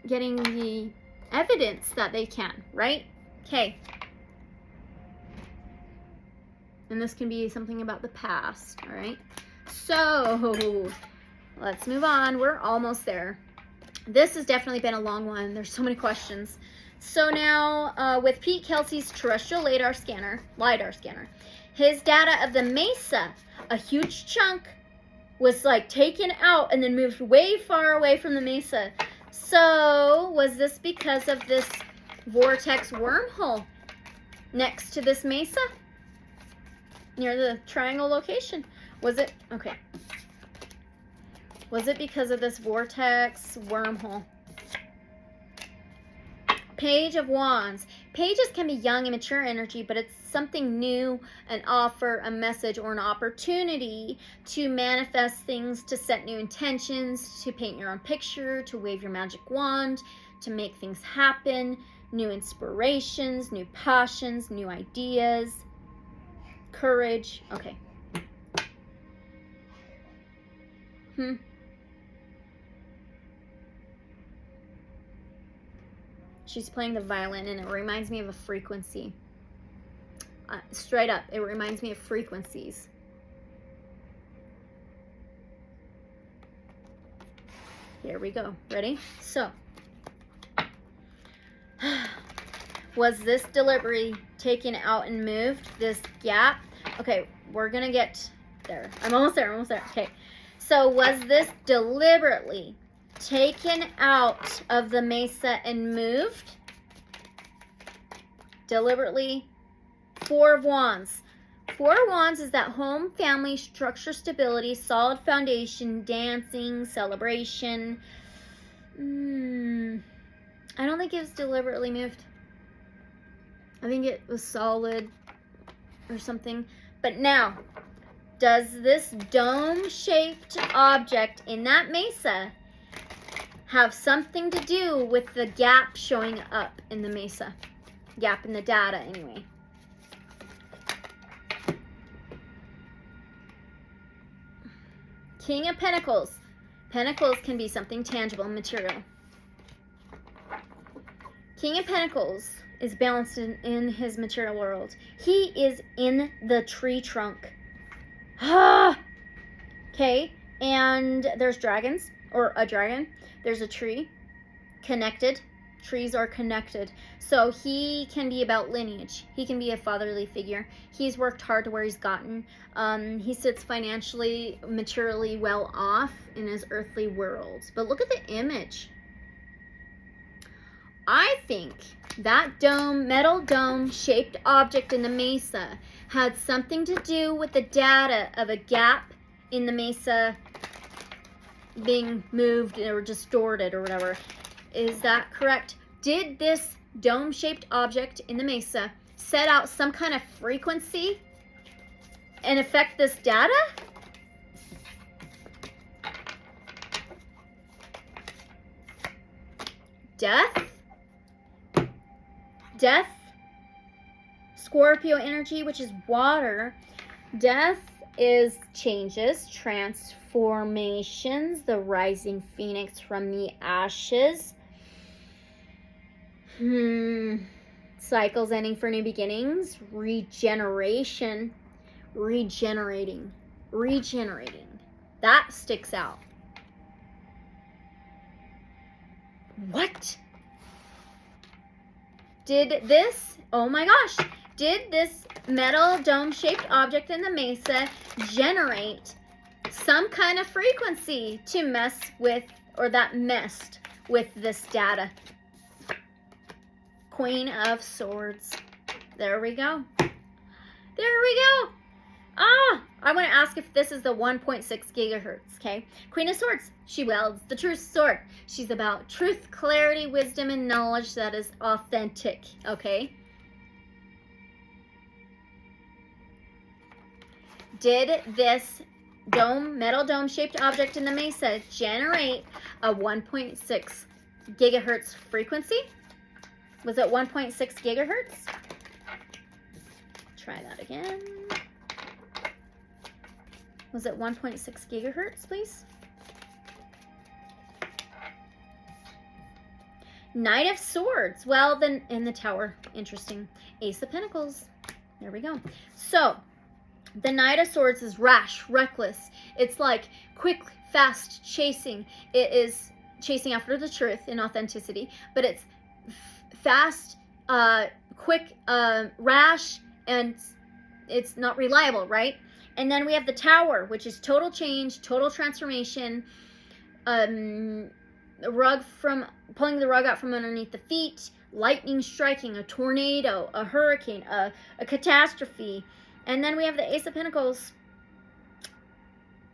Speaker 1: the evidence that they can, right? Okay. And this can be something about the past, all right? So, let's move on. We're almost there. This has definitely been a long one. There's so many questions. So now, with Pete Kelsey's terrestrial LiDAR scanner, his data of the mesa, a huge chunk was like taken out and then moved way far away from the mesa. So, was this because of this vortex wormhole next to this mesa? Near the triangle location? Was it? Okay. Was it because of this vortex wormhole? Page of Wands. Pages can be young and mature energy, but it's something new, an offer, a message, or an opportunity to manifest things, to set new intentions, to paint your own picture, to wave your magic wand, to make things happen, new inspirations, new passions, new ideas, courage. Okay. She's playing the violin, and it reminds me of a frequency. Straight up, it reminds me of frequencies. Here we go. Ready? So, was this deliberately taken out and moved? This gap? Okay, we're going to get there. I'm almost there. Okay. So, was this deliberately taken out of the mesa and moved? Deliberately. 4 of Wands. 4 of Wands is that home, family, structure, stability, solid foundation, dancing, celebration. I don't think it was deliberately moved. I think it was solid or something. But now, does this dome-shaped object in that mesa have something to do with the gap showing up in the mesa? Gap in the data, anyway. King of Pentacles. Pentacles can be something tangible and material. King of Pentacles is balanced in his material world. He is in the tree trunk. Okay, and there's dragons, or a dragon. There's a tree, connected. Trees are connected. So he can be about lineage. He can be a fatherly figure. He's worked hard to where he's gotten. He sits financially, materially well off in his earthly world. But look at the image. I think that dome, metal dome shaped object in the mesa had something to do with the data of a gap in the mesa being moved or distorted or whatever. Is that correct? Did this dome-shaped object in the mesa set out some kind of frequency and affect this data? Death? Death, Scorpio energy, which is water. Death is changes, transformations, the rising phoenix from the ashes. Cycles ending for new beginnings, regeneration, regenerating. That sticks out. What? Did this, oh my gosh, did this metal dome-shaped object in the mesa generate some kind of frequency to mess with, or that messed with this data? Queen of Swords. There we go. There we go. I want to ask if this is the 1.6 gigahertz, okay? Queen of Swords, she wields the truth sword. She's about truth, clarity, wisdom, and knowledge that is authentic, okay? Did this metal dome-shaped object in the mesa generate a 1.6 gigahertz frequency? Was it 1.6 gigahertz? Try that again. Was it 1.6 gigahertz, please? Knight of Swords. Well, then in the Tower. Interesting. Ace of Pentacles. There we go. So, the Knight of Swords is rash, reckless. It's like quick, fast chasing. It is chasing after the truth and authenticity, but it's fast, quick, rash, and it's not reliable, right? And then we have the Tower, which is total change, total transformation, pulling the rug out from underneath the feet, lightning striking, a tornado, a hurricane, a catastrophe. And then we have the Ace of Pentacles.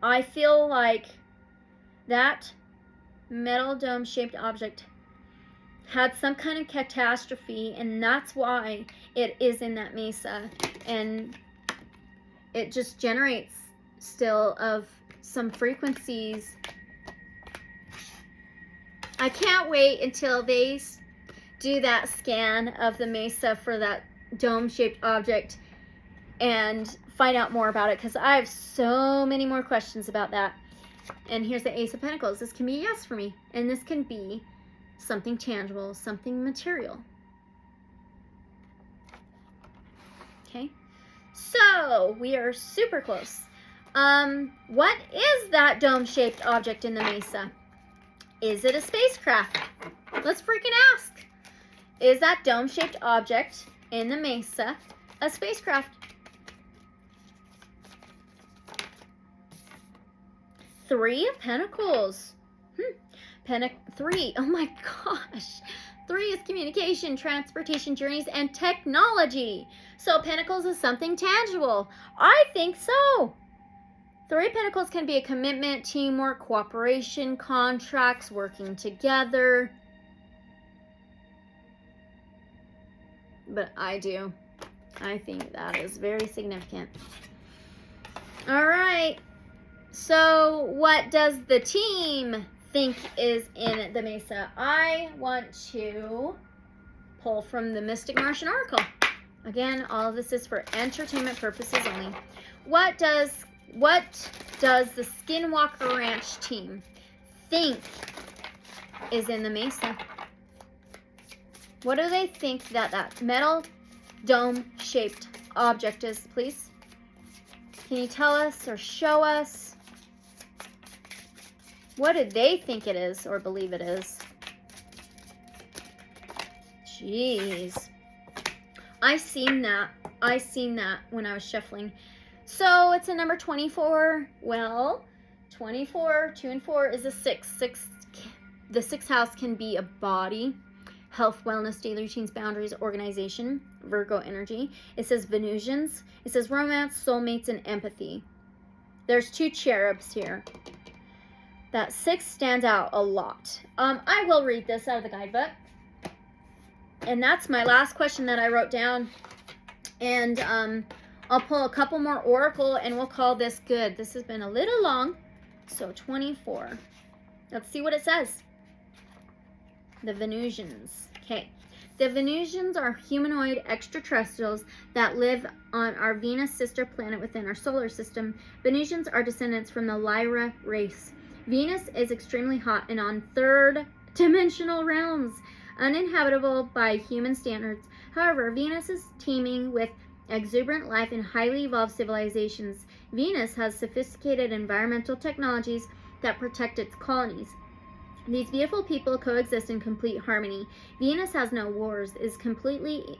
Speaker 1: I feel like that metal dome-shaped object had some kind of catastrophe, and that's why it is in that mesa. And it just generates still of some frequencies. I can't wait until they do that scan of the mesa for that dome-shaped object and find out more about it, because I have so many more questions about that. And here's the Ace of Pentacles. This can be a yes for me, and this can be something tangible, something material. Okay, so we are super close. What is that dome-shaped object in the mesa? Is it a spacecraft? Let's freaking ask. Is that dome-shaped object in the mesa a spacecraft? 3 of Pentacles. 3. Oh my gosh. 3 is communication, transportation, journeys, and technology. So Pentacles is something tangible. I think so. 3 of Pentacles can be a commitment, teamwork, cooperation, contracts, working together. But I think that is very significant. All right. So what does the team think is in the mesa? I want to pull from the Mystic Martian Oracle. Again, all of this is for entertainment purposes only. What does the Skinwalker Ranch team think is in the mesa? What do they think that metal dome-shaped object is, please? Can you tell us or show us? What do they think it is or believe it is? Jeez. I seen that when I was shuffling. So it's a number 24. Well, 24, 2 and 4 is a 6. The 6th house can be a body, health, wellness, daily routines, boundaries, organization, Virgo energy. It says Venusians. It says romance, soulmates, and empathy. There's 2 cherubs here. That 6 stands out a lot. I will read this out of the guidebook. And that's my last question that I wrote down. And I'll pull a couple more oracle and we'll call this good. This has been a little long. So 24. Let's see what it says. The Venusians. Okay. The Venusians are humanoid extraterrestrials that live on our Venus sister planet within our solar system. Venusians are descendants from the Lyra race. Venus is extremely hot and on third-dimensional realms, uninhabitable by human standards. However, Venus is teeming with exuberant life and highly evolved civilizations. Venus has sophisticated environmental technologies that protect its colonies. These beautiful people coexist in complete harmony. Venus has no wars, is completely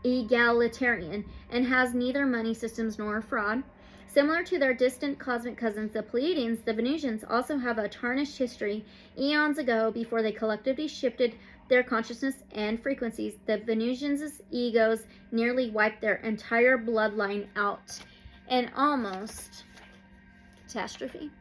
Speaker 1: egalitarian, and has neither money systems nor fraud. Similar to their distant cosmic cousins, the Pleiadians, the Venusians also have a tarnished history. Eons ago, before they collectively shifted their consciousness and frequencies, the Venusians' egos nearly wiped their entire bloodline out. And almost catastrophe.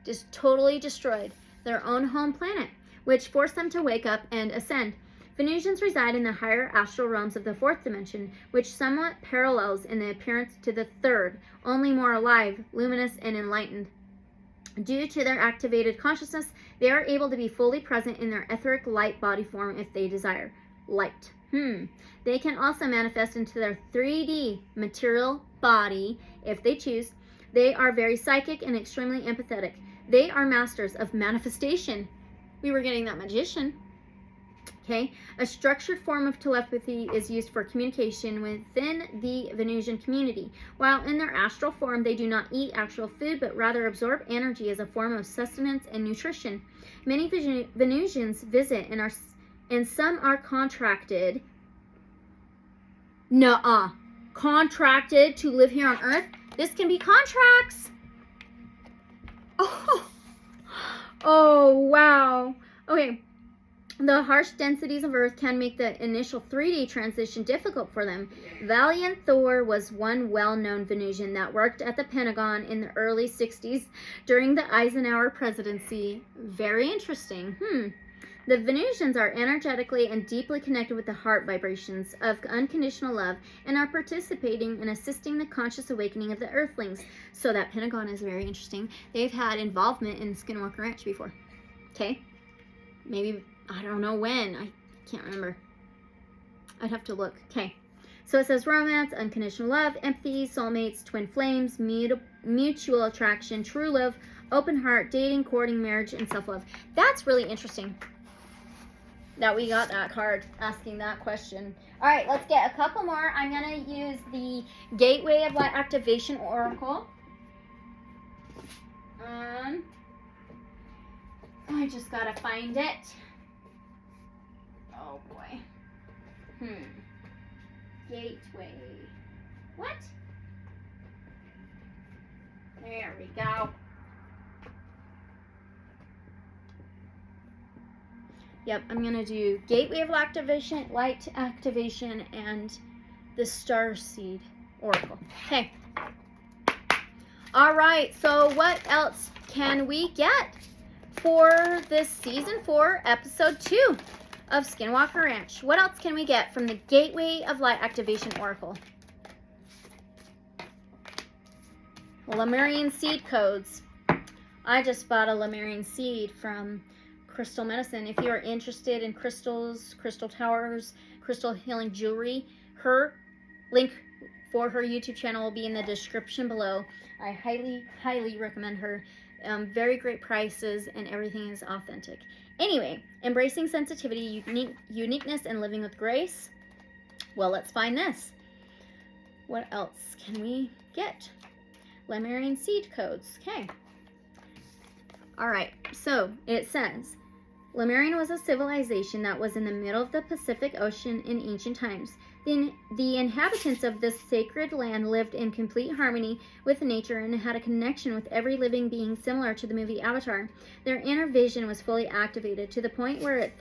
Speaker 1: Just totally destroyed their own home planet, which forced them to wake up and ascend. Venusians reside in the higher astral realms of the fourth dimension, which somewhat parallels in the appearance to the third, only more alive, luminous, and enlightened. Due to their activated consciousness, they are able to be fully present in their etheric light body form if they desire. Light. They can also manifest into their 3D material body if they choose. They are very psychic and extremely empathetic. They are masters of manifestation. We were getting that magician. Okay, a structured form of telepathy is used for communication within the Venusian community. While in their astral form, they do not eat actual food, but rather absorb energy as a form of sustenance and nutrition. Many Venusians visit and some are contracted. Contracted to live here on Earth. This can be contracts. Oh, wow. Okay. The harsh densities of Earth can make the initial 3D transition difficult for them. Valiant Thor was one well-known Venusian that worked at the Pentagon in the early 60s during the Eisenhower presidency. Very interesting. The Venusians are energetically and deeply connected with the heart vibrations of unconditional love and are participating in assisting the conscious awakening of the Earthlings. So that Pentagon is very interesting. They've had involvement in Skinwalker Ranch before. Okay? Maybe, I don't know when. I can't remember. I'd have to look. Okay. So it says romance, unconditional love, empathy, soulmates, twin flames, mutual attraction, true love, open heart, dating, courting, marriage, and self-love. That's really interesting that we got that card asking that question. All right, let's get a couple more. I'm going to use the Gateway of Light Activation Oracle. I just got to find it. Oh, boy. Gateway. What? There we go. Yep, I'm going to do Gateway of Light Activation, and the Starseed Oracle. Okay. All right, so what else can we get for this Season 4, Episode 2 of Skinwalker Ranch? What else can we get from the Gateway of Light Activation Oracle? Lemurian Seed Codes. I just bought a Lemurian Seed from Crystal Medicine. If you are interested in crystals, crystal towers, crystal healing jewelry, her link for her YouTube channel will be in the description below. I highly recommend her. Very great prices, and everything is authentic. Anyway, embracing sensitivity, uniqueness, and living with grace. Well, let's find this. What else can we get? Lemurian Seed Codes. Okay. All right, so it says, Lemurian was a civilization that was in the middle of the Pacific Ocean in ancient times. The inhabitants of this sacred land lived in complete harmony with nature and had a connection with every living being, similar to the movie Avatar. Their inner vision was fully activated to the point where it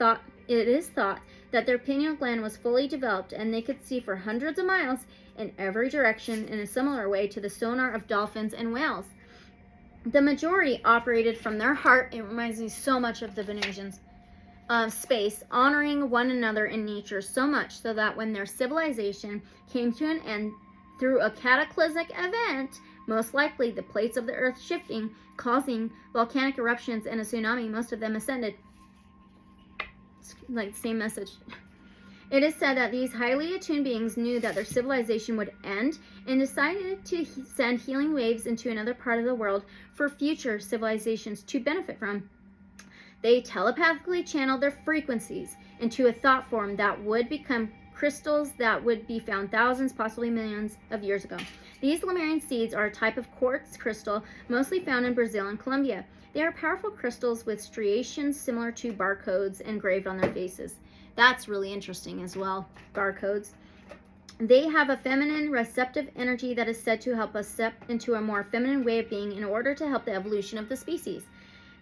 Speaker 1: is thought that their pineal gland was fully developed and they could see for hundreds of miles in every direction in a similar way to the sonar of dolphins and whales. The majority operated from their heart. It reminds me so much of the Venusians. Space, honoring one another in nature so much so that when their civilization came to an end through a cataclysmic event, most likely the plates of the earth shifting, causing volcanic eruptions and a tsunami, most of them ascended. like same message. It is said that these highly attuned beings knew that their civilization would end and decided to send healing waves into another part of the world for future civilizations to benefit from. They telepathically channeled their frequencies into a thought form that would become crystals that would be found thousands, possibly millions of years ago. These Lemurian seeds are a type of quartz crystal mostly found in Brazil and Colombia. They are powerful crystals with striations similar to barcodes engraved on their faces. That's really interesting as well, barcodes. They have a feminine receptive energy that is said to help us step into a more feminine way of being in order to help the evolution of the species.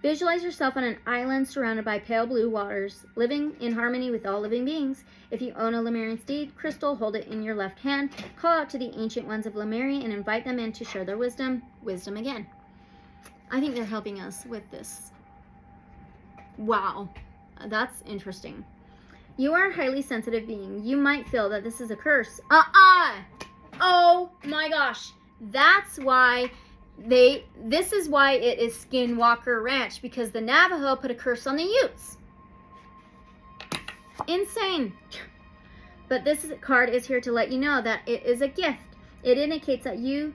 Speaker 1: Visualize yourself on an island surrounded by pale blue waters, living in harmony with all living beings. If you own a Lemurian seed crystal, hold it in your left hand. Call out to the ancient ones of Lemuria and invite them in to share their wisdom. Wisdom again. I think they're helping us with this. Wow, that's interesting. You are a highly sensitive being. You might feel that this is a curse. Oh my gosh. That's why this is why it is Skinwalker Ranch, because the Navajo put a curse on the Utes. Insane. But this card is here to let you know that it is a gift. It indicates that you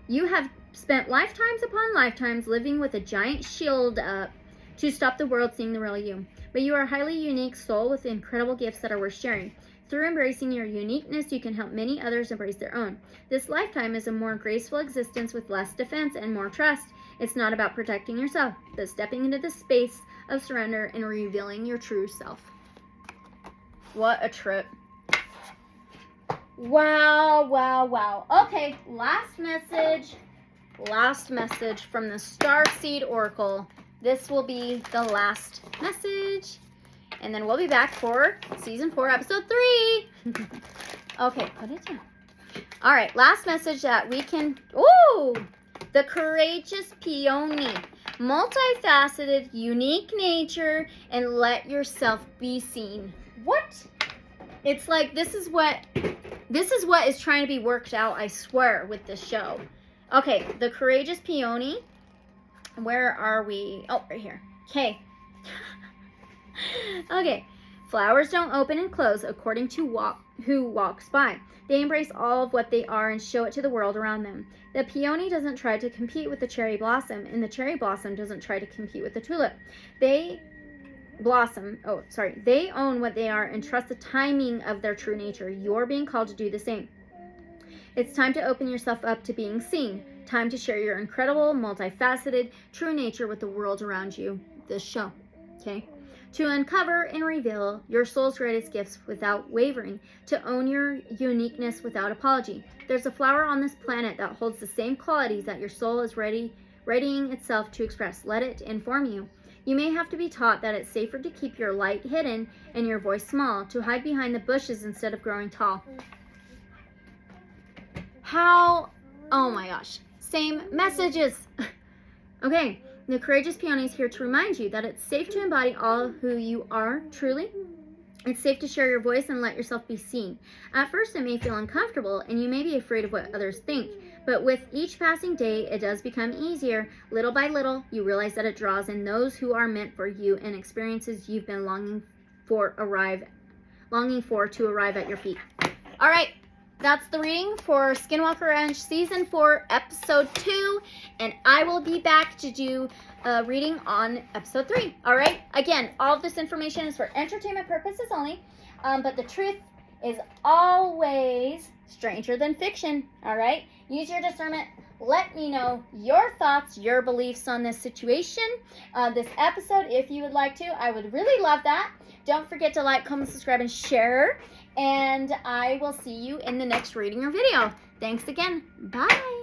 Speaker 1: have spent lifetimes upon lifetimes living with a giant shield up to stop the world seeing the real you. But you are a highly unique soul with incredible gifts that are worth sharing. Through embracing your uniqueness, you can help many others embrace their own. This lifetime is a more graceful existence with less defense and more trust. It's not about protecting yourself, but stepping into the space of surrender and revealing your true self. What a trip. Wow, wow, wow. Okay, last message from the Starseed Oracle. This will be the last message. And then we'll be back for Season 4, Episode 3. Okay, put it down. All right, last message that we can... Ooh! The Courageous Peony. Multifaceted, unique nature, and let yourself be seen. What? It's like this is what is trying to be worked out, I swear, with this show. Okay, the Courageous Peony. Where are we? Oh, right here. Okay. Okay. Flowers don't open and close according to who walks by. They embrace all of what they are and show it to the world around them. The peony doesn't try to compete with the cherry blossom, and the cherry blossom doesn't try to compete with the tulip. They own what they are and trust the timing of their true nature. You're being called to do the same. It's time to open yourself up to being seen. Time to share your incredible, multifaceted, true nature with the world around you. This show, okay? To uncover and reveal your soul's greatest gifts without wavering. To own your uniqueness without apology. There's a flower on this planet that holds the same qualities that your soul is readying itself to express. Let it inform you. You may have to be taught that it's safer to keep your light hidden and your voice small, to hide behind the bushes instead of growing tall. How? Oh my gosh. Same messages. Okay, the Courageous Peony is here to remind you that it's safe to embody all who you are truly. It's safe to share your voice and let yourself be seen. At first, it may feel uncomfortable, and you may be afraid of what others think. But with each passing day, it does become easier. Little by little, you realize that it draws in those who are meant for you and experiences you've been longing for to arrive at your feet. All right. That's the reading for Skinwalker Ranch Season 4, Episode 2. And I will be back to do a reading on Episode 3. All right? Again, all of this information is for entertainment purposes only. But the truth is always stranger than fiction. All right? Use your discernment. Let me know your thoughts, your beliefs on this situation, this episode, if you would like to. I would really love that. Don't forget to like, comment, subscribe, and share. And I will see you in the next reading or video. Thanks again. Bye.